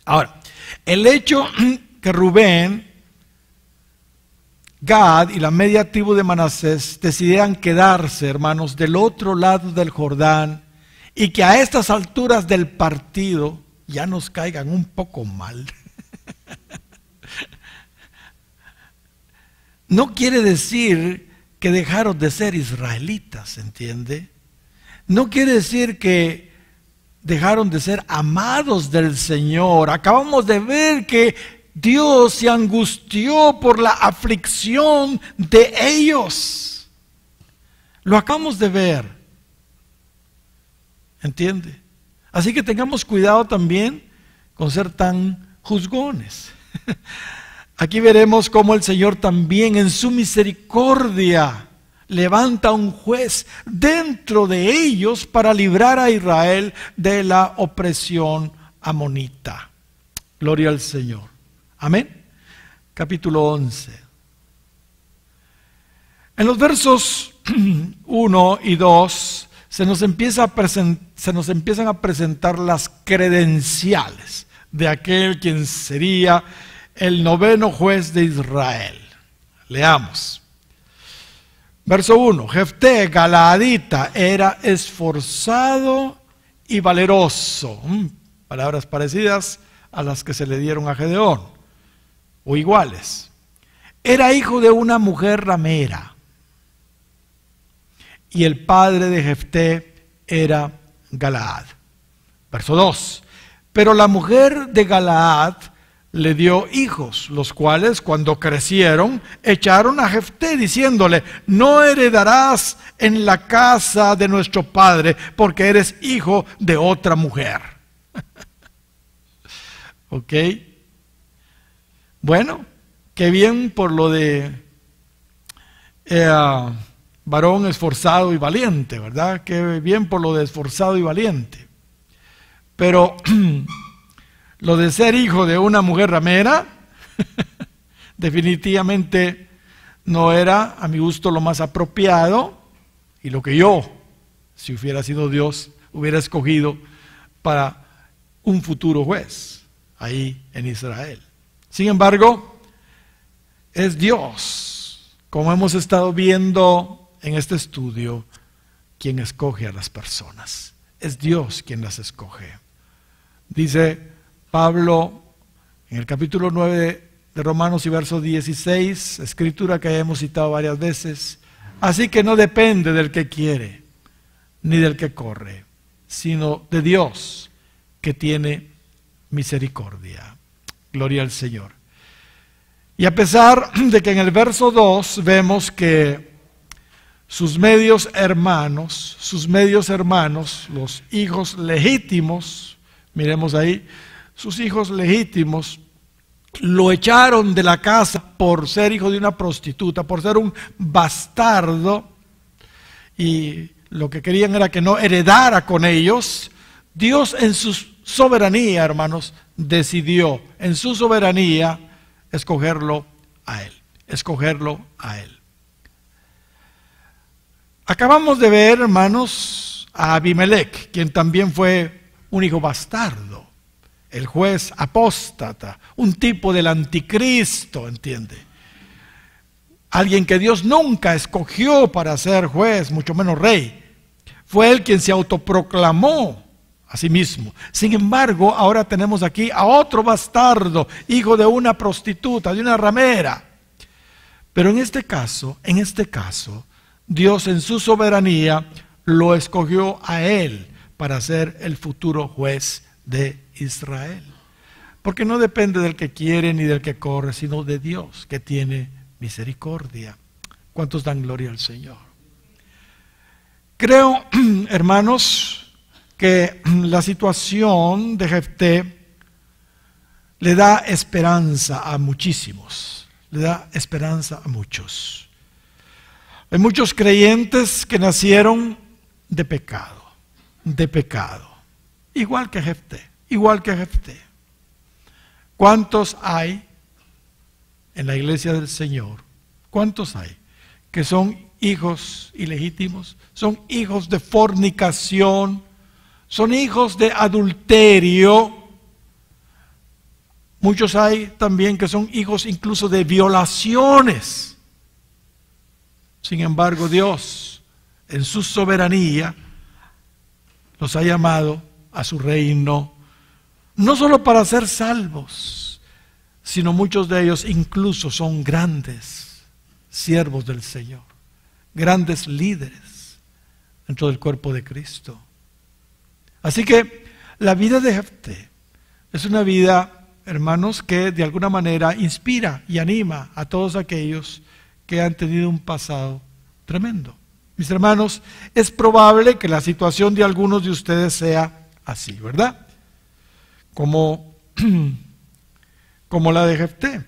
Ahora, el hecho que Rubén Gad y la media tribu de Manasés decidieran quedarse, hermanos, del otro lado del Jordán, y que a estas alturas del partido ya nos caigan un poco mal. No quiere decir que dejaron de ser israelitas, ¿entiende? No quiere decir que dejaron de ser amados del Señor. Acabamos de ver que Dios se angustió por la aflicción de ellos. Lo acabamos de ver. ¿Entiende? Así que tengamos cuidado también con ser tan juzgones. Aquí veremos cómo el Señor también en su misericordia levanta un juez dentro de ellos para librar a Israel de la opresión amonita. Gloria al Señor. Amén. Capítulo 11. En los versos 1 y 2 se nos empiezan a presentar las credenciales de aquel quien sería el noveno juez de Israel. Leamos. Verso 1. Jefté, galaadita, era esforzado y valeroso. Palabras parecidas a las que se le dieron a Gedeón, o iguales. Era hijo de una mujer ramera, y el padre de Jefté era Galaad. Verso 2. Pero la mujer de Galaad le dio hijos, los cuales cuando crecieron echaron a Jefté diciéndole: no heredarás en la casa de nuestro padre, porque eres hijo de otra mujer. ¿Ok? Bueno, qué bien por lo de varón esforzado y valiente, ¿verdad? Qué bien por lo de esforzado y valiente. Pero lo de ser hijo de una mujer ramera, definitivamente no era, a mi gusto, lo más apropiado y lo que yo, si hubiera sido Dios, hubiera escogido para un futuro juez ahí en Israel. Sin embargo, es Dios, como hemos estado viendo en este estudio, quien escoge a las personas. Es Dios quien las escoge. Dice Pablo en el capítulo 9 de Romanos y verso 16, escritura que hemos citado varias veces: así que no depende del que quiere, ni del que corre, sino de Dios que tiene misericordia. Gloria al Señor. Y a pesar de que en el verso 2 vemos que sus medios hermanos, los hijos legítimos, miremos ahí, sus hijos legítimos lo echaron de la casa por ser hijo de una prostituta, por ser un bastardo, y lo que querían era que no heredara con ellos. Dios en su soberanía, hermanos, decidió en su soberanía escogerlo a él. Acabamos de ver, hermanos, a Abimelech, quien también fue un hijo bastardo, el juez apóstata, un tipo del anticristo, ¿entiende? Alguien que Dios nunca escogió para ser juez, mucho menos rey. Fue él quien se autoproclamó a sí mismo. Sin embargo, ahora tenemos aquí a otro bastardo, hijo de una prostituta, de una ramera. Pero en este caso, Dios en su soberanía lo escogió a él para ser el futuro juez de Israel. Porque no depende del que quiere ni del que corre, sino de Dios que tiene misericordia. ¿Cuántos dan gloria al Señor? Creo, hermanos, que la situación de Jefté le da esperanza a muchísimos, le da esperanza a muchos. Hay muchos creyentes que nacieron de pecado, igual que Jefté. ¿Cuántos hay en la iglesia del Señor? ¿Cuántos hay que son hijos ilegítimos? Son hijos de fornicación, son hijos de adulterio. Muchos hay también que son hijos incluso de violaciones. Sin embargo, Dios, en su soberanía, los ha llamado a su reino, no solo para ser salvos, sino muchos de ellos incluso son grandes siervos del Señor, grandes líderes dentro del cuerpo de Cristo. Así que la vida de Jefté es una vida, hermanos, que de alguna manera inspira y anima a todos aquellos que han tenido un pasado tremendo. Mis hermanos, es probable que la situación de algunos de ustedes sea así, ¿verdad? Como la de Jefté,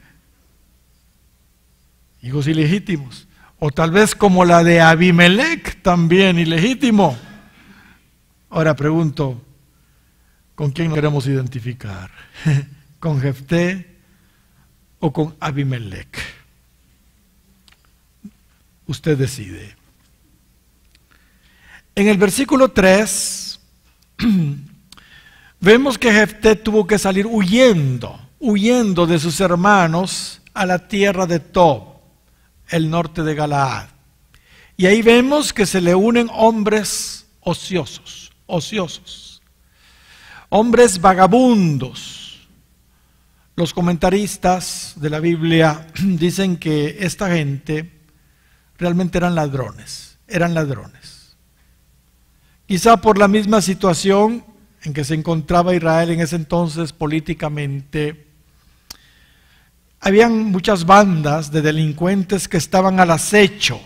hijos ilegítimos, o tal vez como la de Abimelec, también ilegítimo. Ahora pregunto, ¿con quién nos queremos identificar? ¿Con Jefté o con Abimelec? Usted decide. En el versículo 3 vemos que Jefté tuvo que salir huyendo de sus hermanos a la tierra de Tob, el norte de Galaad. Y ahí vemos que se le unen hombres ociosos, hombres vagabundos. Los comentaristas de la Biblia dicen que esta gente realmente eran ladrones. Quizá por la misma situación en que se encontraba Israel en ese entonces políticamente, habían muchas bandas de delincuentes que estaban al acecho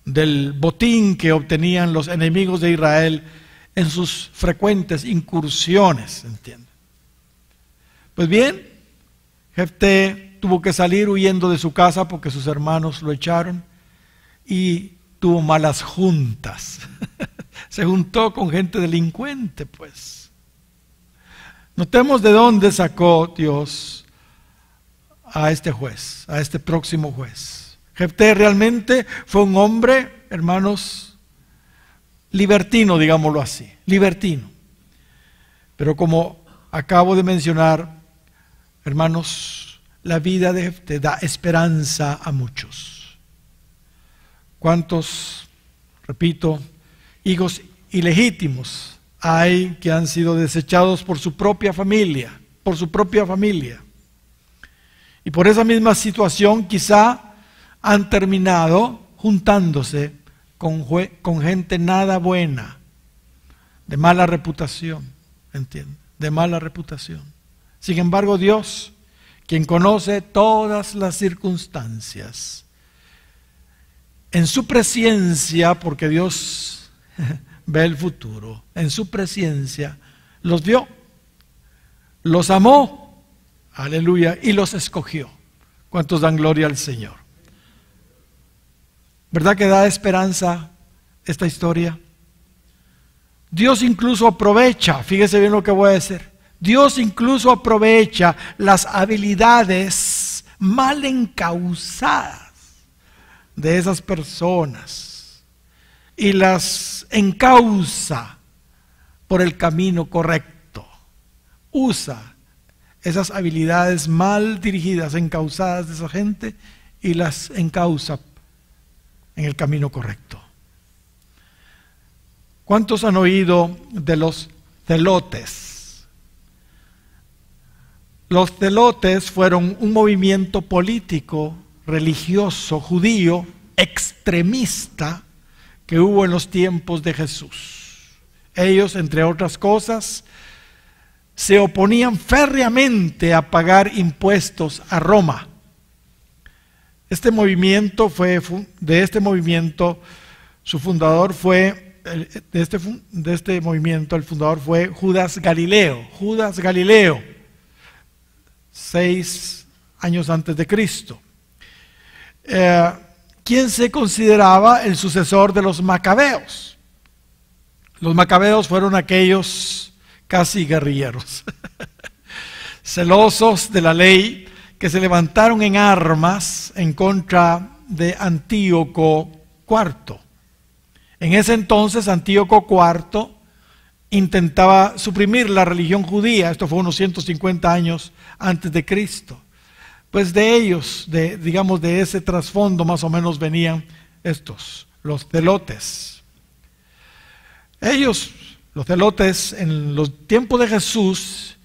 del botín que obtenían los enemigos de Israel en sus frecuentes incursiones, ¿entienden? Pues bien, Jefté tuvo que salir huyendo de su casa porque sus hermanos lo echaron y tuvo malas juntas. Se juntó con gente delincuente, pues. Notemos de dónde sacó Dios a este juez, a este próximo juez. Jefté realmente fue un hombre, hermanos, libertino, digámoslo así, libertino. Pero como acabo de mencionar, hermanos, la vida de Jefté da esperanza a muchos. ¿Cuántos, repito, hijos ilegítimos hay que han sido desechados por su propia familia? Y por esa misma situación quizá han terminado juntándose con gente nada buena, de mala reputación, ¿entienden? De mala reputación. Sin embargo, Dios, quien conoce todas las circunstancias, en su presciencia, porque Dios ve el futuro, en su presciencia los vio, los amó, aleluya, y los escogió. ¿Cuántos dan gloria al Señor? ¿Verdad que da esperanza esta historia? Dios incluso aprovecha, fíjese bien lo que voy a decir, Dios incluso aprovecha las habilidades mal encausadas de esas personas y las encausa por el camino correcto. Usa esas habilidades mal dirigidas, encausadas de esa gente y las encausa en el camino correcto. ¿Cuántos han oído de los zelotes? Los zelotes fueron un movimiento político, religioso, judío, extremista que hubo en los tiempos de Jesús. Ellos, entre otras cosas, se oponían férreamente a pagar impuestos a Roma. Este movimiento su fundador fue, de este movimiento, el fundador fue Judas Galileo, 6 años antes de Cristo. Quien se consideraba el sucesor de los macabeos. Los macabeos fueron aquellos casi guerrilleros, celosos de la ley, que se levantaron en armas en contra de Antíoco IV. En ese entonces Antíoco IV intentaba suprimir la religión judía. Esto fue unos 150 años antes de Cristo. Pues de ellos, digamos de ese trasfondo más o menos venían estos, los celotes. Ellos, los celotes, en los tiempos de Jesús,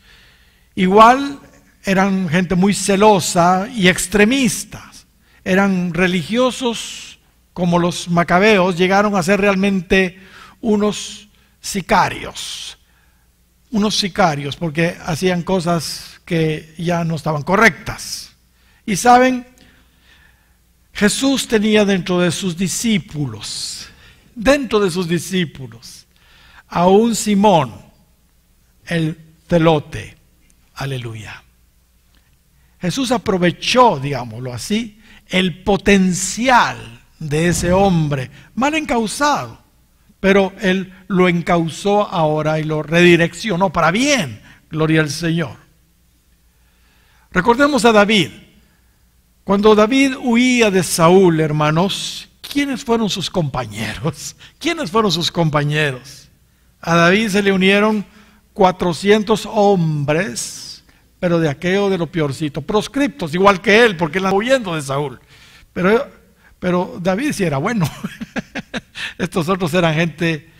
igual eran gente muy celosa y extremistas. Eran religiosos como los macabeos, llegaron a ser realmente unos sicarios. Unos sicarios porque hacían cosas que ya no estaban correctas. Y saben, Jesús tenía dentro de sus discípulos, a un Simón, el celote. Aleluya. Jesús aprovechó, digámoslo así, el potencial de ese hombre mal encausado, pero Él lo encausó ahora y lo redireccionó para bien. Gloria al Señor. Recordemos a David. Cuando David huía de Saúl, hermanos, ¿quiénes fueron sus compañeros? ¿Quiénes fueron sus compañeros? A David se le unieron 400 hombres, pero de aquello de lo peorcito, proscriptos, igual que él, porque él andaba huyendo de Saúl. Pero David sí era bueno. Estos otros eran gente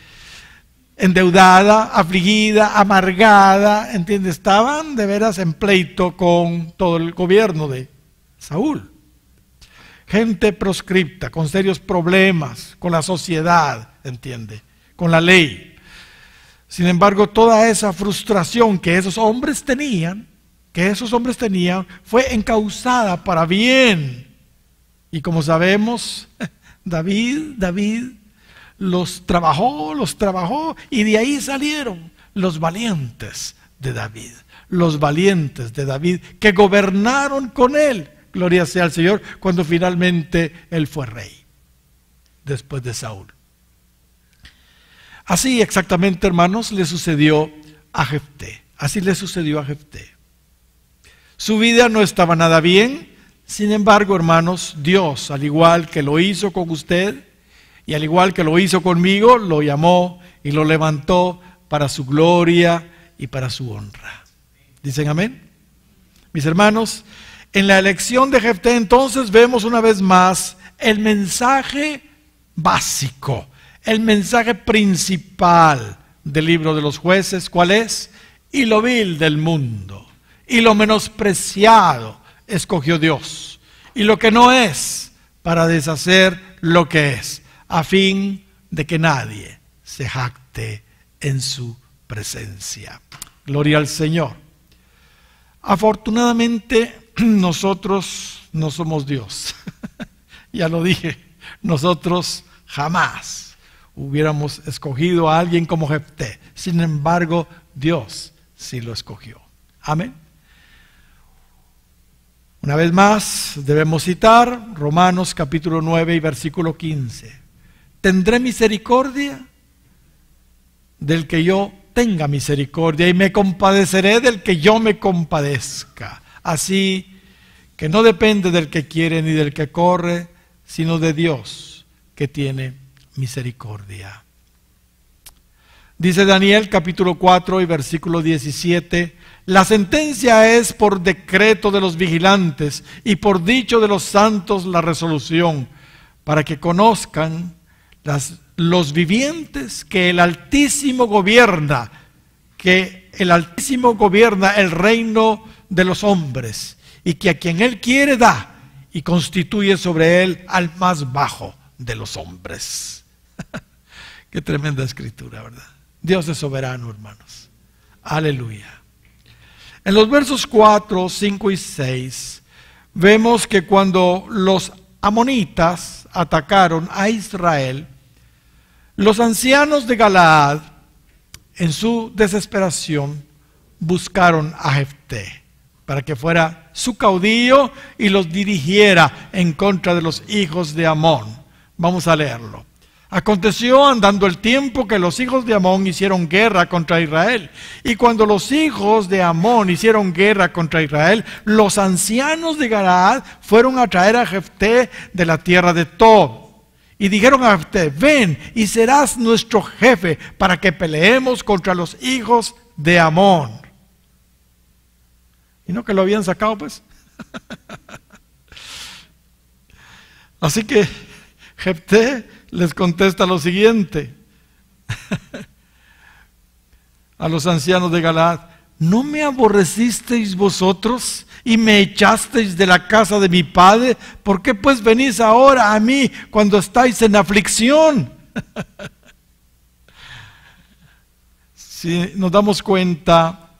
endeudada, afligida, amargada, ¿entiendes? Estaban de veras en pleito con todo el gobierno de Saúl. Gente proscripta, con serios problemas, con la sociedad, ¿entiende? Con la ley. Sin embargo, toda esa frustración que esos hombres tenían, fue encauzada para bien. Y como sabemos, David los trabajó, y de ahí salieron los valientes de David, que gobernaron con él, gloria sea al Señor, cuando finalmente él fue rey, después de Saúl. Así exactamente, hermanos, le sucedió a Jefté. Su vida no estaba nada bien. Sin embargo, hermanos, Dios, al igual que lo hizo con usted y al igual que lo hizo conmigo, lo llamó y lo levantó para su gloria y para su honra. ¿Dicen amén? Mis hermanos, en la elección de Jefté entonces vemos una vez más el mensaje básico, el mensaje principal del libro de los jueces. ¿Cuál es? Y lo vil del mundo y lo menospreciado escogió Dios, y lo que no es, para deshacer lo que es, a fin de que nadie se jacte en su presencia. Gloria al Señor. Afortunadamente nosotros no somos Dios. Ya lo dije, nosotros jamás hubiéramos escogido a alguien como Jefté. Sin embargo, Dios sí lo escogió. Amén. Una vez más debemos citar Romanos capítulo 9 y versículo 15. Tendré misericordia del que yo tenga misericordia y me compadeceré del que yo me compadezca. Así que no depende del que quiere ni del que corre, sino de Dios que tiene misericordia. Dice Daniel capítulo 4 y versículo 17, la sentencia es por decreto de los vigilantes y por dicho de los santos la resolución, para que conozcan los vivientes que el Altísimo gobierna, el reino de los hombres, y que a quien Él quiere da, y constituye sobre Él al más bajo de los hombres. Qué tremenda escritura, ¿verdad? Dios es soberano, hermanos. Aleluya. En los versos 4, 5 y 6 vemos que cuando los amonitas atacaron a Israel, los ancianos de Galaad, en su desesperación, buscaron a Jefté para que fuera su caudillo y los dirigiera en contra de los hijos de Amón. Vamos a leerlo. Aconteció andando el tiempo que los hijos de Amón hicieron guerra contra Israel. Y cuando los hijos de Amón hicieron guerra contra Israel, los ancianos de Galaad fueron a traer a Jefté de la tierra de Tob. Y dijeron a Jefté, ven y serás nuestro jefe para que peleemos contra los hijos de Amón. ¿Y no que lo habían sacado, pues? Así que Jefté les contesta lo siguiente a los ancianos de Galaad: ¿no me aborrecisteis vosotros y me echasteis de la casa de mi padre? ¿Por qué pues venís ahora a mí cuando estáis en aflicción? Si nos damos cuenta,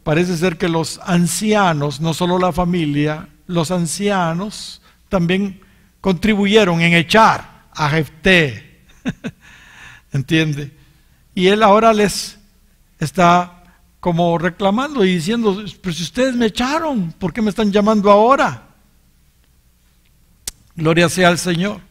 parece ser que los ancianos, no solo la familia, los ancianos también contribuyeron en echar a Jefté. ¿Entiende? Y él ahora les está como reclamando y diciendo: pero si ustedes me echaron, ¿por qué me están llamando ahora? Gloria sea al Señor.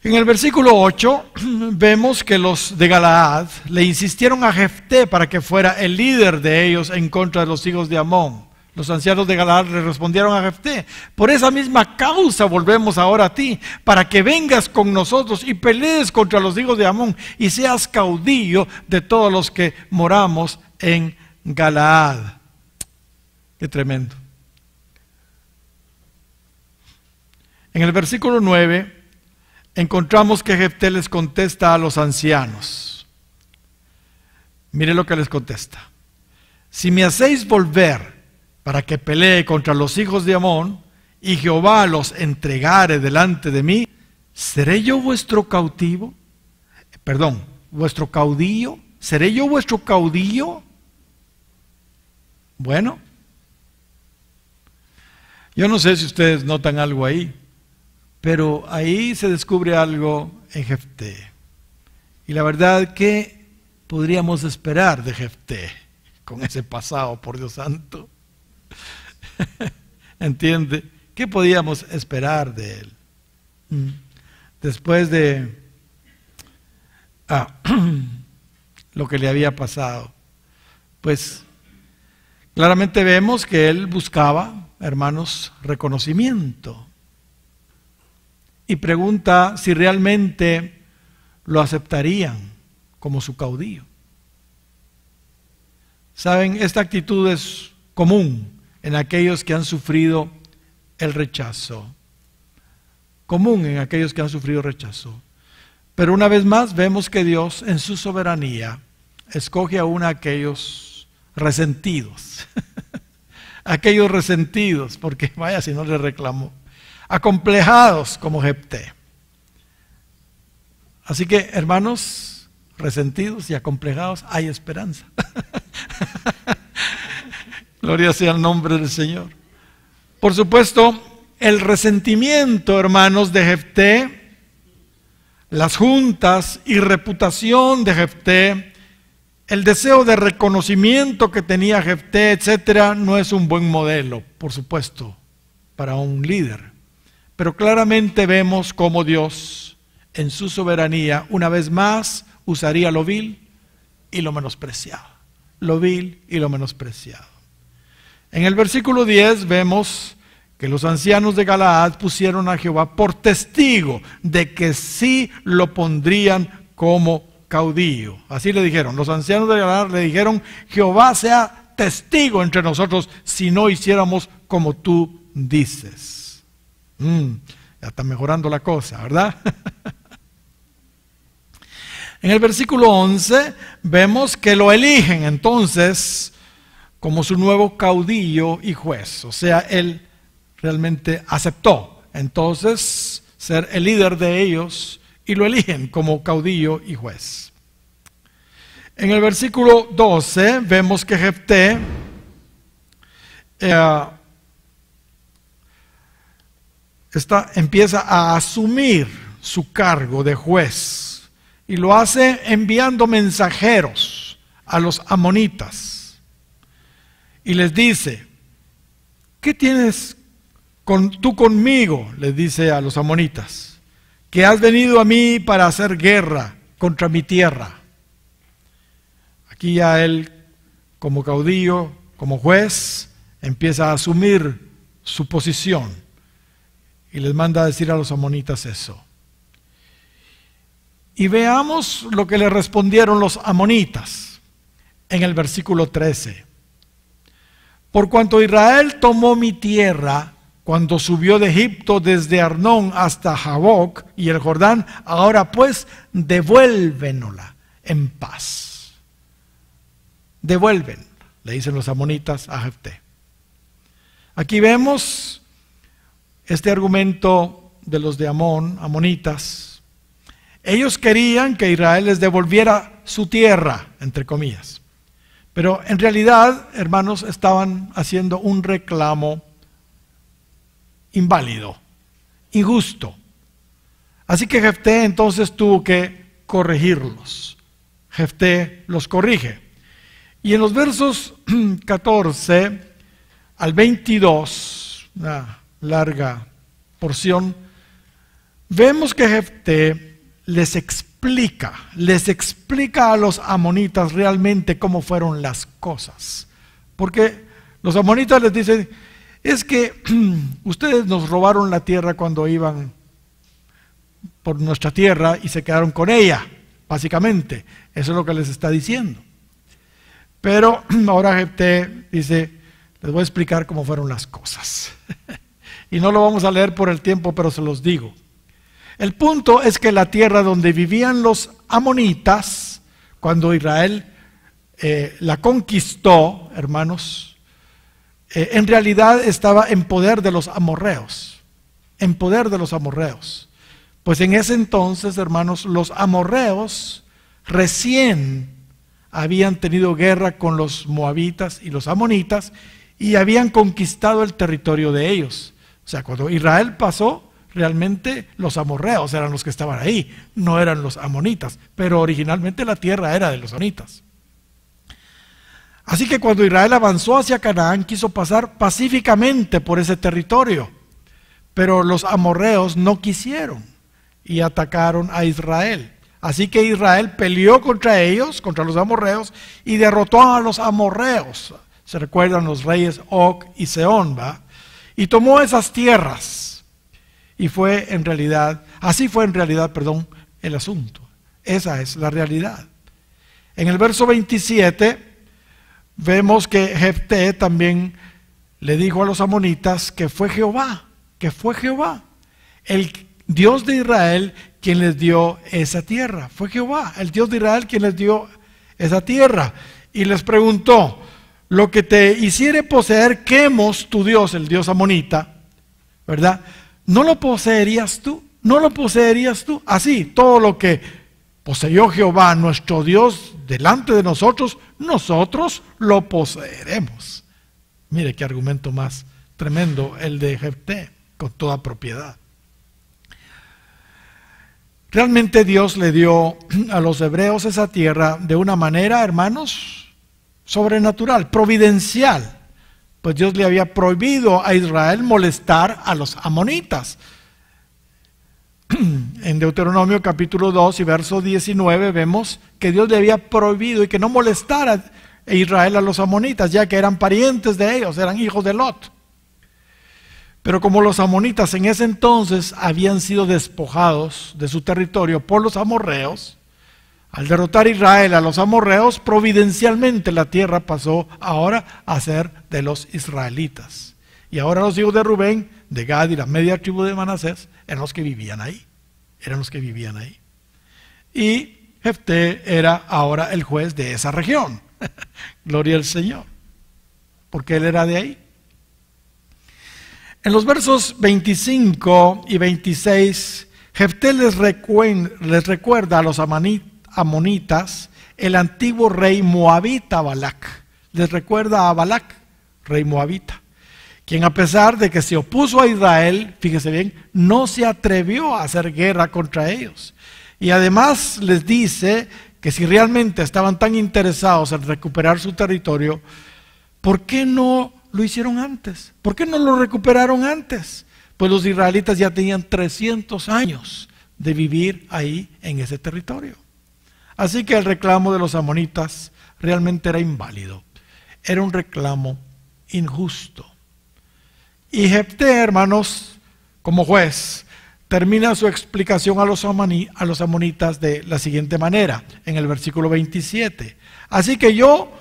En el versículo 8 vemos que los de Galaad le insistieron a Jefté para que fuera el líder de ellos en contra de los hijos de Amón. Los ancianos de Galaad le respondieron a Jefté: por esa misma causa volvemos ahora a ti, para que vengas con nosotros y pelees contra los hijos de Amón y seas caudillo de todos los que moramos en Galaad. Qué tremendo. En el versículo 9 encontramos que Jefté les contesta a los ancianos. Mire lo que les contesta: si me hacéis volver para que pelee contra los hijos de Amón, y Jehová los entregare delante de mí, ¿seré yo vuestro cautivo? Perdón, ¿vuestro caudillo? ¿Seré yo vuestro caudillo? Bueno, yo no sé si ustedes notan algo ahí, pero ahí se descubre algo en Jefté. Y la verdad, ¿qué podríamos esperar de Jefté con ese pasado, por Dios santo? ¿Entiende? ¿Qué podíamos esperar de él? Después de lo que le había pasado. Pues claramente vemos que él buscaba, hermanos, reconocimiento. Y pregunta si realmente lo aceptarían como su caudillo. Saben, esta actitud es común en aquellos que han sufrido el rechazo. Común en aquellos que han sufrido rechazo. Pero una vez más vemos que Dios en su soberanía escoge aún a aquellos resentidos. Aquellos resentidos, porque vaya si no le reclamó. Acomplejados como Jefté. Así que, hermanos, resentidos y acomplejados, hay esperanza. Gloria sea el nombre del Señor. Por supuesto, el resentimiento, hermanos, de Jefté, las juntas y reputación de Jefté, el deseo de reconocimiento que tenía Jefté, etcétera, no es un buen modelo, por supuesto, para un líder. Pero claramente vemos cómo Dios, en su soberanía, una vez más, usaría lo vil y lo menospreciado. Lo vil y lo menospreciado. En el versículo 10 vemos que los ancianos de Galaad pusieron a Jehová por testigo de que sí lo pondrían como caudillo. Así le dijeron, los ancianos de Galaad le dijeron: Jehová sea testigo entre nosotros si no hiciéramos como tú dices. Ya está mejorando la cosa, ¿verdad? En el versículo 11 vemos que lo eligen entonces como su nuevo caudillo y juez. O sea, él realmente aceptó entonces ser el líder de ellos y lo eligen como caudillo y juez. En el versículo 12 vemos que Jefté empieza a asumir su cargo de juez y lo hace enviando mensajeros a los amonitas. Y les dice: ¿qué tienes tú conmigo? Les dice a los amonitas, que has venido a mí para hacer guerra contra mi tierra. Aquí ya él, como caudillo, como juez, empieza a asumir su posición y les manda a decir a los amonitas eso. Y veamos lo que le respondieron los amonitas en el versículo 13. Por cuanto Israel tomó mi tierra cuando subió de Egipto desde Arnón hasta Jaboc y el Jordán, ahora pues devuélvenosla en paz. Devuelven, le dicen los amonitas a Jefté. Aquí vemos este argumento de los de Amón, amonitas. Ellos querían que Israel les devolviera su tierra, entre comillas. Pero en realidad, hermanos, estaban haciendo un reclamo inválido, injusto. Así que Jefté entonces tuvo que corregirlos. Jefté los corrige. Y en los versos 14 al 22, una larga porción, vemos que Jefté les explica a los amonitas realmente cómo fueron las cosas. Porque los amonitas les dicen, es que ustedes nos robaron la tierra cuando iban por nuestra tierra y se quedaron con ella, básicamente. Eso es lo que les está diciendo. Pero ahora Jefté dice, les voy a explicar cómo fueron las cosas. Y no lo vamos a leer por el tiempo, pero se los digo. El punto es que la tierra donde vivían los amonitas, cuando Israel la conquistó, hermanos, en realidad estaba en poder de los amorreos, en poder de los amorreos. Pues en ese entonces, hermanos, los amorreos recién habían tenido guerra con los moabitas y los amonitas y habían conquistado el territorio de ellos. O sea, cuando Israel pasó, realmente los amorreos eran los que estaban ahí, no eran los amonitas, pero originalmente la tierra era de los amonitas. Así que cuando Israel avanzó hacia Canaán, quiso pasar pacíficamente por ese territorio, pero los amorreos no quisieron y atacaron a Israel. Así que Israel peleó contra ellos, contra los amorreos, y derrotó a los amorreos. Se recuerdan los reyes Og y Sehón, ¿va? Y tomó esas tierras. Y así fue en realidad, el asunto. Esa es la realidad. En el verso 27 vemos que Jefté también le dijo a los amonitas que fue Jehová, el Dios de Israel quien les dio esa tierra. Fue Jehová, el Dios de Israel quien les dio esa tierra. Y les preguntó, lo que te hiciere poseer Quemos, tu Dios, el Dios amonita, ¿verdad? ¿No lo poseerías tú? ¿No lo poseerías tú? Así, todo lo que poseyó Jehová, nuestro Dios, delante de nosotros, nosotros lo poseeremos. Mire qué argumento más tremendo el de Jefté, con toda propiedad. Realmente Dios le dio a los hebreos esa tierra de una manera, hermanos, sobrenatural, providencial. Pues Dios le había prohibido a Israel molestar a los amonitas. En Deuteronomio capítulo 2 y verso 19 vemos que Dios le había prohibido y que no molestara a Israel a los amonitas, ya que eran parientes de ellos, eran hijos de Lot. Pero como los amonitas en ese entonces habían sido despojados de su territorio por los amorreos, al derrotar Israel a los amorreos, providencialmente la tierra pasó ahora a ser de los israelitas. Y ahora los hijos de Rubén, de Gad y la media tribu de Manasés eran los que vivían ahí. Y Jefté era ahora el juez de esa región. Gloria al Señor, porque él era de ahí. En los versos 25 y 26, Jefté les recuerda a los amonitas el antiguo rey moabita Balac. Les recuerda a Balac, rey moabita, quien a pesar de que se opuso a Israel, fíjese bien, no se atrevió a hacer guerra contra ellos. Y además les dice que si realmente estaban tan interesados en recuperar su territorio, ¿por qué no lo hicieron antes? ¿Por qué no lo recuperaron antes? Pues los israelitas ya tenían 300 años de vivir ahí en ese territorio. Así que el reclamo de los amonitas realmente era inválido. Era un reclamo injusto. Y Jefté, hermanos, como juez, termina su explicación a los amonitas de la siguiente manera, en el versículo 27. Así que yo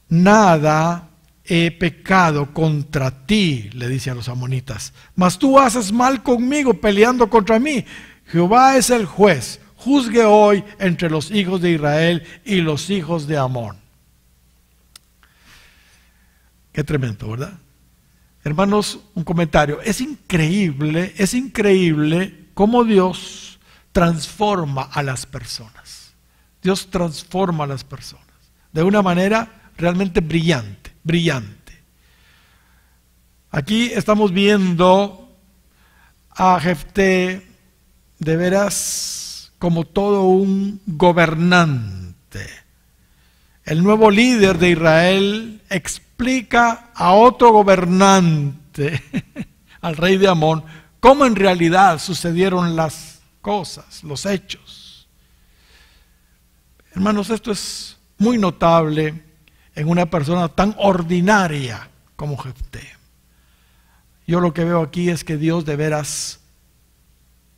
nada he pecado contra ti, le dice a los amonitas, mas tú haces mal conmigo peleando contra mí. Jehová es el juez, juzgue hoy entre los hijos de Israel y los hijos de Amón. Qué tremendo, ¿verdad? Hermanos, un comentario. Es increíble cómo Dios transforma a las personas. Dios transforma a las personas de una manera realmente brillante, brillante. Aquí estamos viendo a Jefté de veras como todo un gobernante. El nuevo líder de Israel explica a otro gobernante, al rey de Amón, cómo en realidad sucedieron las cosas, los hechos. Hermanos, esto es muy notable en una persona tan ordinaria como Jefté. Yo lo que veo aquí es que Dios de veras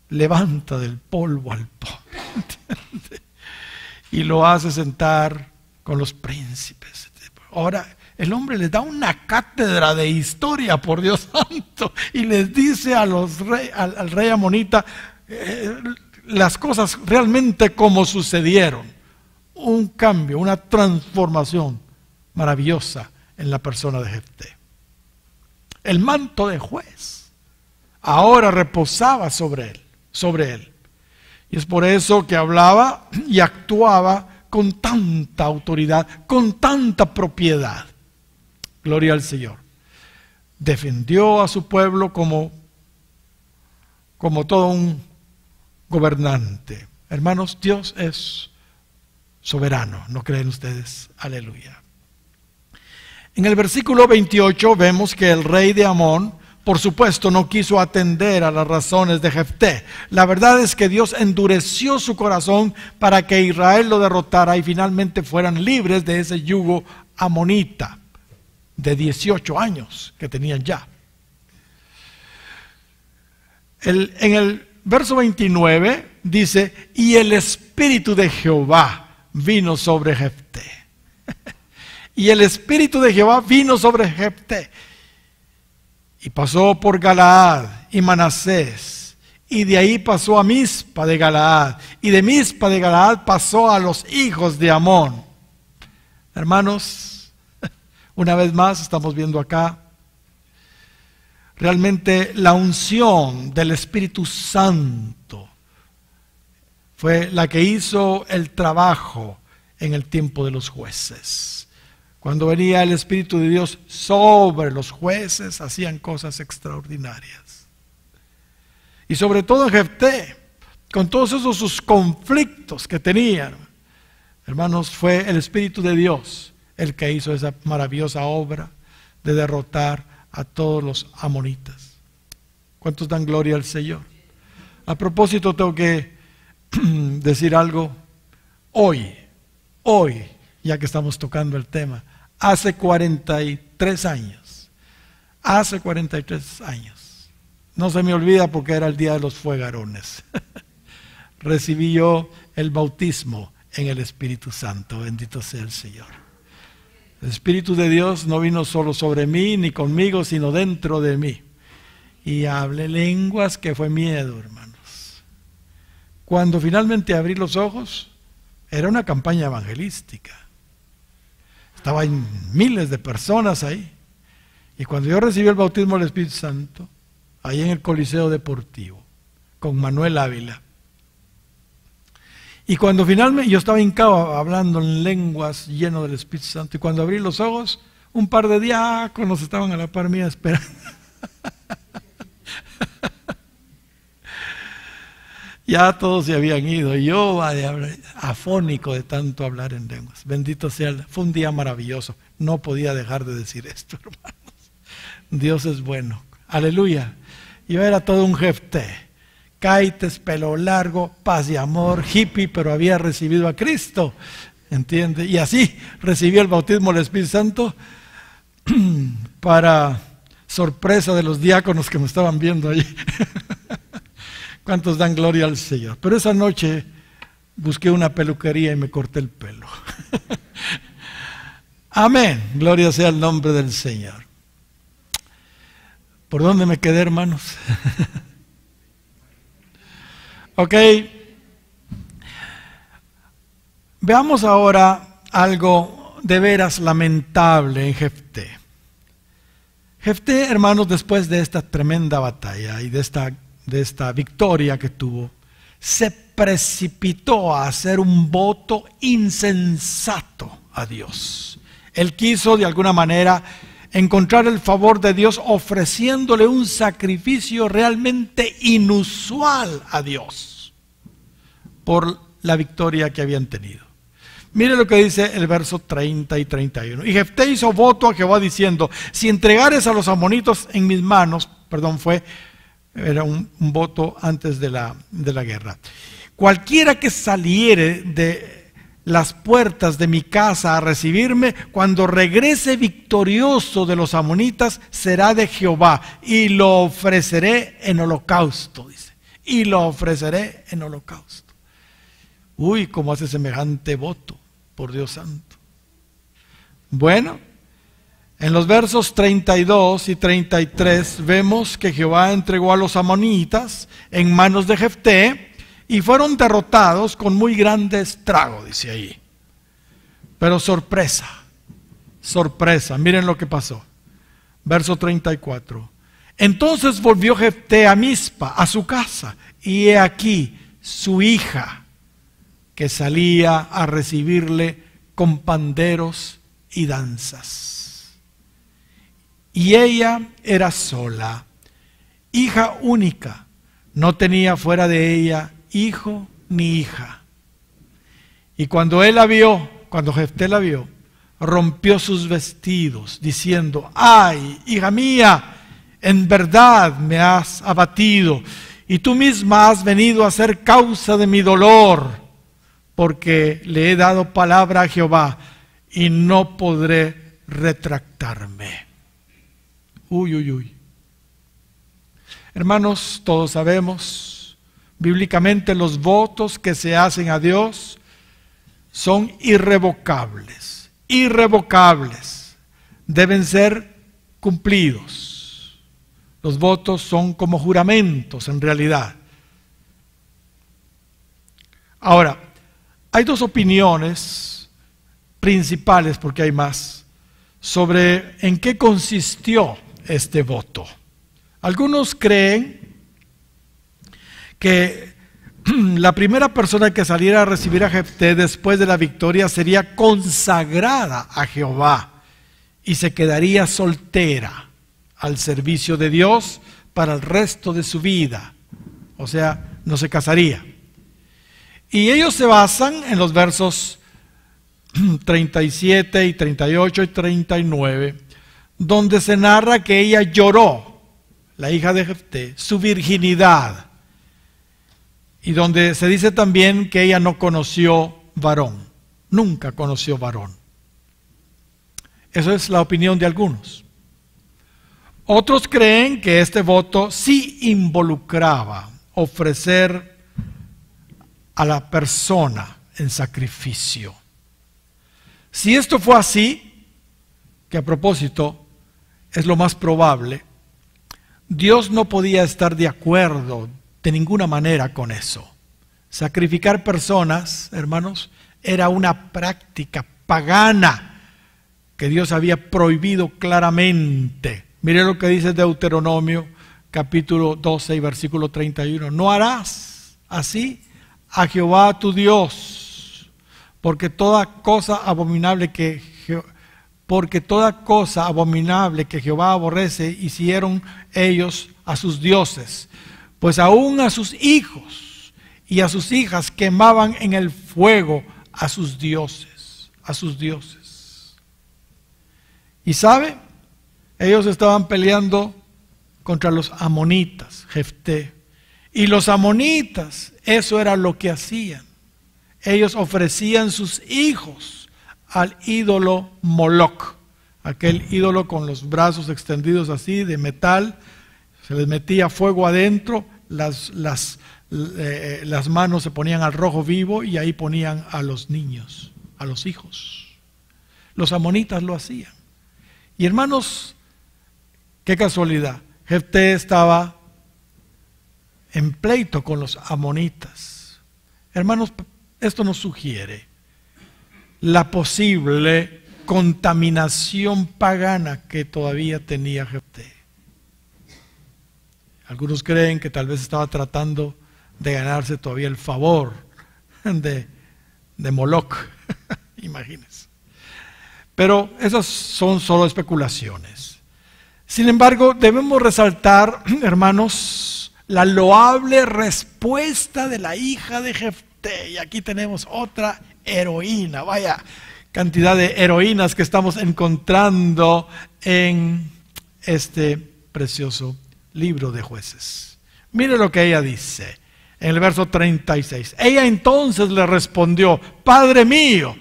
levanta del polvo al pobre, ¿entiende? Y lo hace sentar con los príncipes. Ahora, el hombre les da una cátedra de historia, por Dios santo, y les dice a al rey amonita las cosas realmente como sucedieron. Un cambio, una transformación maravillosa en la persona de Jefté. El manto de juez ahora reposaba sobre él. Y es por eso que hablaba y actuaba con tanta autoridad, con tanta propiedad. Gloria al Señor. Defendió a su pueblo como todo un gobernante. Hermanos, Dios es soberano, ¿no creen ustedes? Aleluya. En el versículo 28 vemos que el rey de Amón, por supuesto, no quiso atender a las razones de Jefté. La verdad es que Dios endureció su corazón para que Israel lo derrotara y finalmente fueran libres de ese yugo amonita de 18 años que tenían ya. En el verso 29 dice, y el Espíritu de Jehová vino sobre Jefté. Y el Espíritu de Jehová vino sobre Jefté. Y pasó por Galaad y Manasés, y de ahí pasó a Mizpa de Galaad, y de Mizpa de Galaad pasó a los hijos de Amón. Hermanos, una vez más estamos viendo acá realmente la unción del Espíritu Santo fue la que hizo el trabajo en el tiempo de los jueces. Cuando venía el Espíritu de Dios sobre los jueces, hacían cosas extraordinarias. Y sobre todo en Jefté, con todos esos sus conflictos que tenían, hermanos, fue el Espíritu de Dios el que hizo esa maravillosa obra de derrotar a todos los amonitas. ¿Cuántos dan gloria al Señor? A propósito, tengo que decir algo. Hoy, ya que estamos tocando el tema, hace 43 años, no se me olvida porque era el día de los fuegarones, recibí yo el bautismo en el Espíritu Santo, bendito sea el Señor. El Espíritu de Dios no vino solo sobre mí ni conmigo, sino dentro de mí. Y hablé lenguas que fue miedo, hermanos. Cuando finalmente abrí los ojos, era una campaña evangelística. Estaban miles de personas ahí. Y cuando yo recibí el bautismo del Espíritu Santo, ahí en el Coliseo Deportivo, con Manuel Ávila. Y cuando finalmente yo estaba hincado hablando en lenguas lleno del Espíritu Santo, y cuando abrí los ojos, un par de diáconos estaban a la par mía esperando. Ya todos se habían ido, y yo afónico de tanto hablar en lenguas. Bendito sea, fue un día maravilloso. No podía dejar de decir esto, hermanos. Dios es bueno. Aleluya. Yo era todo un Jefté. Caites, pelo largo, paz y amor, hippie, pero había recibido a Cristo. ¿Entiende? Y así recibí el bautismo del Espíritu Santo para sorpresa de los diáconos que me estaban viendo allí. ¿Cuántos dan gloria al Señor? Pero esa noche busqué una peluquería y me corté el pelo. Amén. Gloria sea el nombre del Señor. ¿Por dónde me quedé, hermanos? Ok. Veamos ahora algo de veras lamentable en Jefté. Jefté, hermanos, después de esta tremenda batalla y de esta victoria que tuvo, se precipitó a hacer un voto insensato a Dios. Él quiso de alguna manera encontrar el favor de Dios ofreciéndole un sacrificio realmente inusual a Dios por la victoria que habían tenido. Mire lo que dice el verso 30 y 31. Y Jefté hizo voto a Jehová diciendo: si entregares a los amonitos en mis manos, era un voto antes de la guerra, cualquiera que saliere de las puertas de mi casa a recibirme, cuando regrese victorioso de los amonitas, será de Jehová, y lo ofreceré en holocausto, dice, y lo ofreceré en holocausto. Uy, cómo hace semejante voto, por Dios santo. Bueno, en los versos 32 y 33 vemos que Jehová entregó a los amonitas en manos de Jefté, y fueron derrotados con muy grande estrago, dice ahí. Pero sorpresa, miren lo que pasó. Verso 34. Entonces volvió Jefté a Mizpa, a su casa, y he aquí su hija, que salía a recibirle con panderos y danzas. Y ella era sola, hija única, no tenía fuera de ella hijo ni hija. Y cuando Jefté la vio, rompió sus vestidos, diciendo: ay, hija mía, en verdad me has abatido, y tú misma has venido a ser causa de mi dolor, porque le he dado palabra a Jehová, y no podré retractarme. Uy, uy, uy. Hermanos, todos sabemos bíblicamente los votos que se hacen a Dios son irrevocables, deben ser cumplidos. Los votos son como juramentos en realidad. Ahora, hay dos opiniones principales, porque hay más, sobre en qué consistió este voto. Algunos creen que la primera persona que saliera a recibir a Jefté después de la victoria sería consagrada a Jehová y se quedaría soltera al servicio de Dios para el resto de su vida. O sea, no se casaría. Y ellos se basan en los versos 37 y 38 y 39, donde se narra que ella lloró, la hija de Jefté, su virginidad. Y donde se dice también que ella no conoció varón, nunca conoció varón. Esa es la opinión de algunos. Otros creen que este voto sí involucraba ofrecer a la persona en sacrificio. Si esto fue así, que a propósito es lo más probable, Dios no podía estar de acuerdo de ninguna manera con eso. Sacrificar personas, hermanos, era una práctica pagana que Dios había prohibido claramente. Mire lo que dice Deuteronomio capítulo 12 y versículo 31. No harás así a Jehová tu Dios, porque toda cosa abominable que Jehová aborrece hicieron ellos a sus dioses. Pues aún a sus hijos y a sus hijas quemaban en el fuego a sus dioses, Y sabe, ellos estaban peleando contra los amonitas, Jefté. Y los amonitas, eso era lo que hacían. Ellos ofrecían sus hijos al ídolo Moloc, aquel ídolo con los brazos extendidos así de metal. Se les metía fuego adentro, las manos se ponían al rojo vivo y ahí ponían a los niños, a los hijos. Los amonitas lo hacían. Y hermanos, qué casualidad, Jefté estaba en pleito con los amonitas. Hermanos, esto nos sugiere la posible contaminación pagana que todavía tenía Jefté. Algunos creen que tal vez estaba tratando de ganarse todavía el favor de Moloc. Imagínense. Pero esas son solo especulaciones. Sin embargo, debemos resaltar, hermanos, la loable respuesta de la hija de Jefté. Y aquí tenemos otra heroína. Vaya cantidad de heroínas que estamos encontrando en este precioso libro de Jueces. Mire lo que ella dice en el verso 36. Ella entonces le respondió: Padre mío,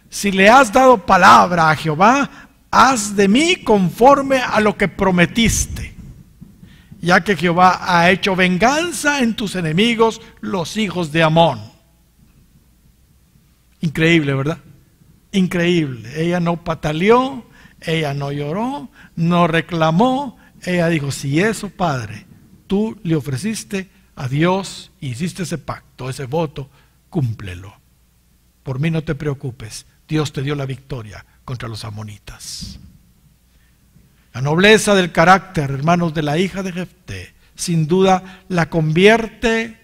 si le has dado palabra a Jehová, haz de mí conforme a lo que prometiste, ya que Jehová ha hecho venganza en tus enemigos, los hijos de Amón. Increíble, ¿verdad? Increíble. Ella no pataleó, ella no lloró, no reclamó. Ella dijo: si eso, Padre, tú le ofreciste a Dios, hiciste ese pacto, ese voto, cúmplelo. Por mí no te preocupes, Dios te dio la victoria contra los amonitas. La nobleza del carácter, hermanos, de la hija de Jefté, sin duda la convierte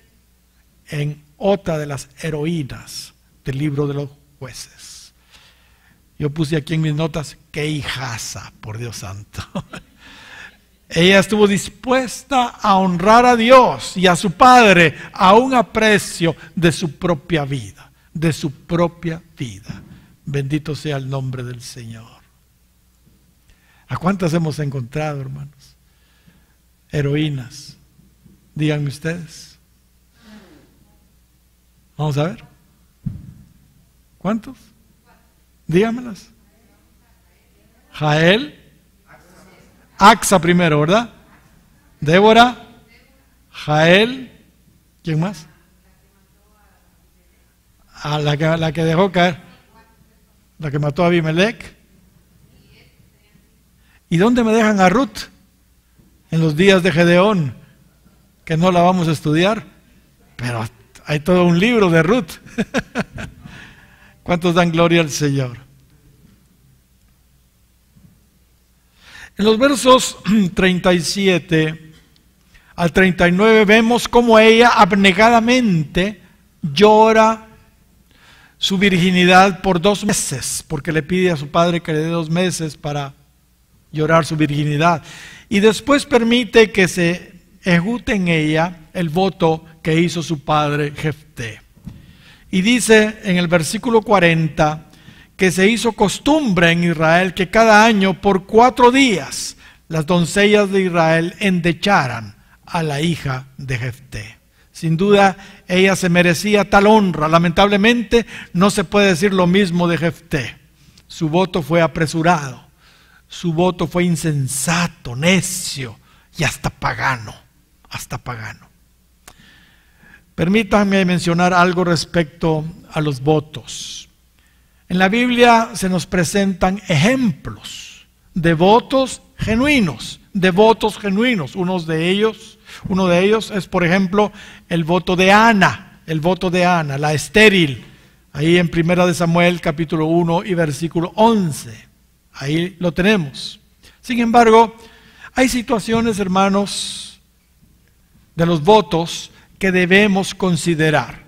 en otra de las heroínas del libro de los Jueces. Yo puse aquí en mis notas: qué hijaza, por Dios santo. Ella estuvo dispuesta a honrar a Dios y a su padre a un aprecio de su propia vida, de su propia vida. Bendito sea el nombre del Señor. ¿A cuántas hemos encontrado, hermanos? Heroínas. Díganme ustedes. Vamos a ver. ¿Cuántos? Dígamelas. Jael. Axa primero, ¿verdad? Débora. Jael. ¿Quién más? A la que dejó caer. La que mató a Abimelech. ¿Y dónde me dejan a Ruth? En los días de Gedeón, que no la vamos a estudiar, pero hay todo un libro de Ruth. ¿Cuántos dan gloria al Señor? En los versos 37 al 39 vemos cómo ella abnegadamente llora su virginidad por 2 meses, porque le pide a su padre que le dé 2 meses para llorar su virginidad. Y después permite que se ejecute en ella el voto que hizo su padre Jefté. Y dice en el versículo 40 que se hizo costumbre en Israel que cada año por 4 días las doncellas de Israel endecharan a la hija de Jefté. Sin duda ella se merecía tal honra. Lamentablemente no se puede decir lo mismo de Jefté. Su voto fue apresurado, su voto fue insensato, necio y hasta pagano, Permítanme mencionar algo respecto a los votos. En la Biblia se nos presentan ejemplos de votos genuinos, Uno de ellos es, por ejemplo, el voto de Ana, la estéril, ahí en 1 Samuel capítulo 1 y versículo 11. Ahí lo tenemos. Sin embargo, hay situaciones, hermanos, de los votos que debemos considerar.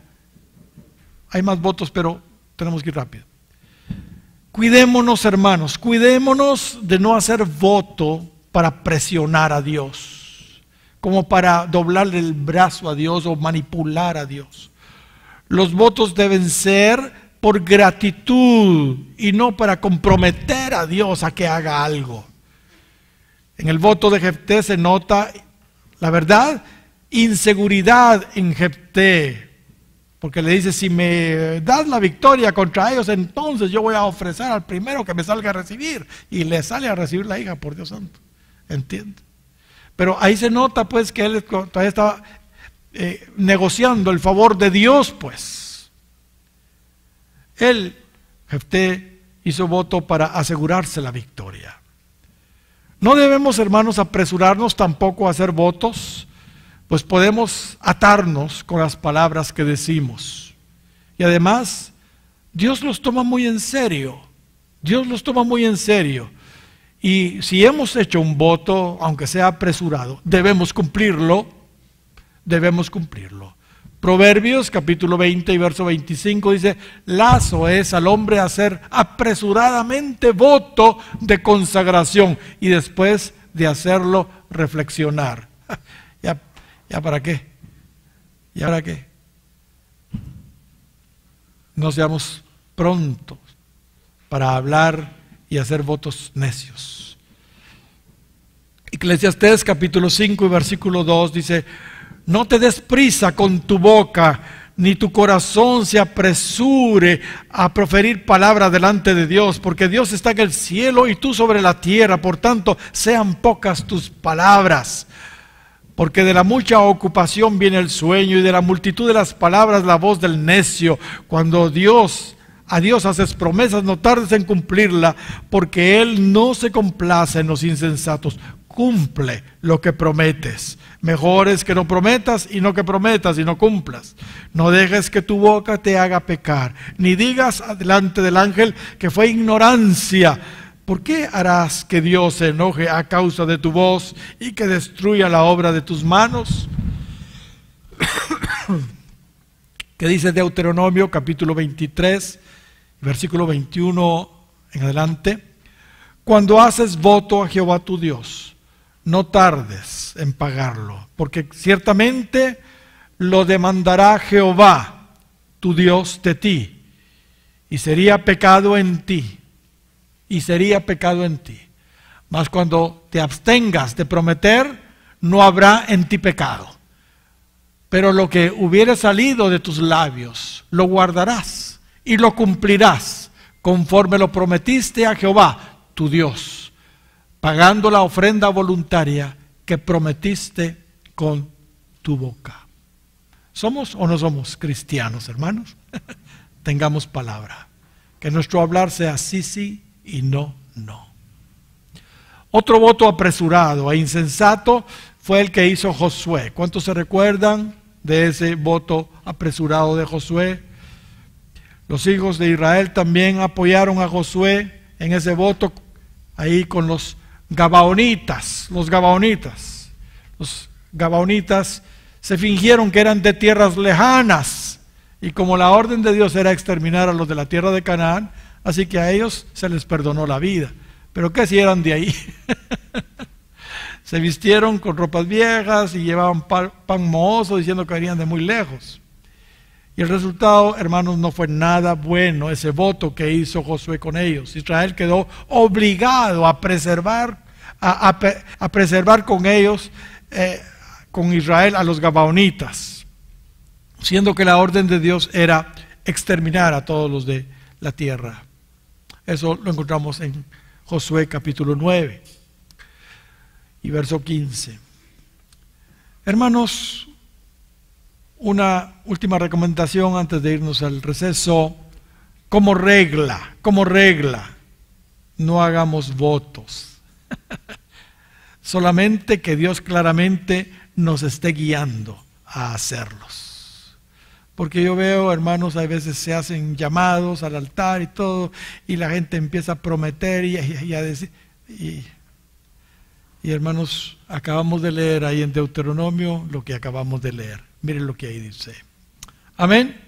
Hay más votos, pero tenemos que ir rápido. Cuidémonos, hermanos, cuidémonos de no hacer voto para presionar a Dios, como para doblarle el brazo a Dios o manipular a Dios. Los votos deben ser por gratitud y no para comprometer a Dios a que haga algo. En el voto de Jefté se nota, la verdad, inseguridad en Jefté. Porque le dice: si me das la victoria contra ellos, entonces yo voy a ofrecer al primero que me salga a recibir. Y le sale a recibir la hija, por Dios santo. ¿Entiende? Pero ahí se nota pues que él todavía estaba negociando el favor de Dios, pues. Él, Jefté, hizo voto para asegurarse la victoria. No debemos, hermanos, apresurarnos tampoco a hacer votos, pues podemos atarnos con las palabras que decimos. Y además, Dios los toma muy en serio. Dios los toma muy en serio. Y si hemos hecho un voto, aunque sea apresurado, debemos cumplirlo. Debemos cumplirlo. Proverbios capítulo 20 y verso 25 dice: lazo es al hombre hacer apresuradamente voto de consagración y después de hacerlo reflexionar. ¿Ya para qué? ¿Y ahora qué? No seamos prontos para hablar y hacer votos necios. Eclesiastés capítulo 5 y versículo 2 dice: no te des prisa con tu boca, ni tu corazón se apresure a proferir palabra delante de Dios, porque Dios está en el cielo y tú sobre la tierra, por tanto, sean pocas tus palabras. Porque de la mucha ocupación viene el sueño, y de la multitud de las palabras la voz del necio. Cuando a Dios haces promesas, no tardes en cumplirla, porque Él no se complace en los insensatos. Cumple lo que prometes. Mejor es que no prometas y no que prometas y no cumplas. No dejes que tu boca te haga pecar, ni digas delante del ángel que fue ignorancia. ¿Por qué harás que Dios se enoje a causa de tu voz y que destruya la obra de tus manos? ¿Qué dice Deuteronomio capítulo 23, versículo 21 en adelante? Cuando haces voto a Jehová tu Dios, no tardes en pagarlo, porque ciertamente lo demandará Jehová tu Dios de ti, y sería pecado en ti. Y sería pecado en ti. Mas cuando te abstengas de prometer, no habrá en ti pecado. Pero lo que hubiere salido de tus labios, lo guardarás y lo cumplirás, conforme lo prometiste a Jehová, tu Dios, pagando la ofrenda voluntaria que prometiste con tu boca. ¿Somos o no somos cristianos, hermanos? Tengamos palabra. Que nuestro hablar sea sí, sí, y no, no. Otro voto apresurado e insensato fue el que hizo Josué. ¿Cuántos se recuerdan de ese voto apresurado de Josué? Los hijos de Israel también apoyaron a Josué en ese voto, ahí con los gabaonitas. Los gabaonitas se fingieron que eran de tierras lejanas, y como la orden de Dios era exterminar a los de la tierra de Canaán, así que a ellos se les perdonó la vida. ¿Pero qué si eran de ahí? Se vistieron con ropas viejas y llevaban pan mohoso diciendo que venían de muy lejos. Y el resultado, hermanos, no fue nada bueno ese voto que hizo Josué con ellos. Israel quedó obligado a preservar con ellos, con Israel, a los gabaonitas, siendo que la orden de Dios era exterminar a todos los de la tierra. Eso lo encontramos en Josué capítulo 9 y verso 15. Hermanos, una última recomendación antes de irnos al receso. Como regla, no hagamos votos. Solamente que Dios claramente nos esté guiando a hacerlos. Porque yo veo, hermanos, a veces se hacen llamados al altar y todo, y la gente empieza a prometer y a decir. Y hermanos, acabamos de leer ahí en Deuteronomio lo que acabamos de leer. Miren lo que ahí dice. Amén.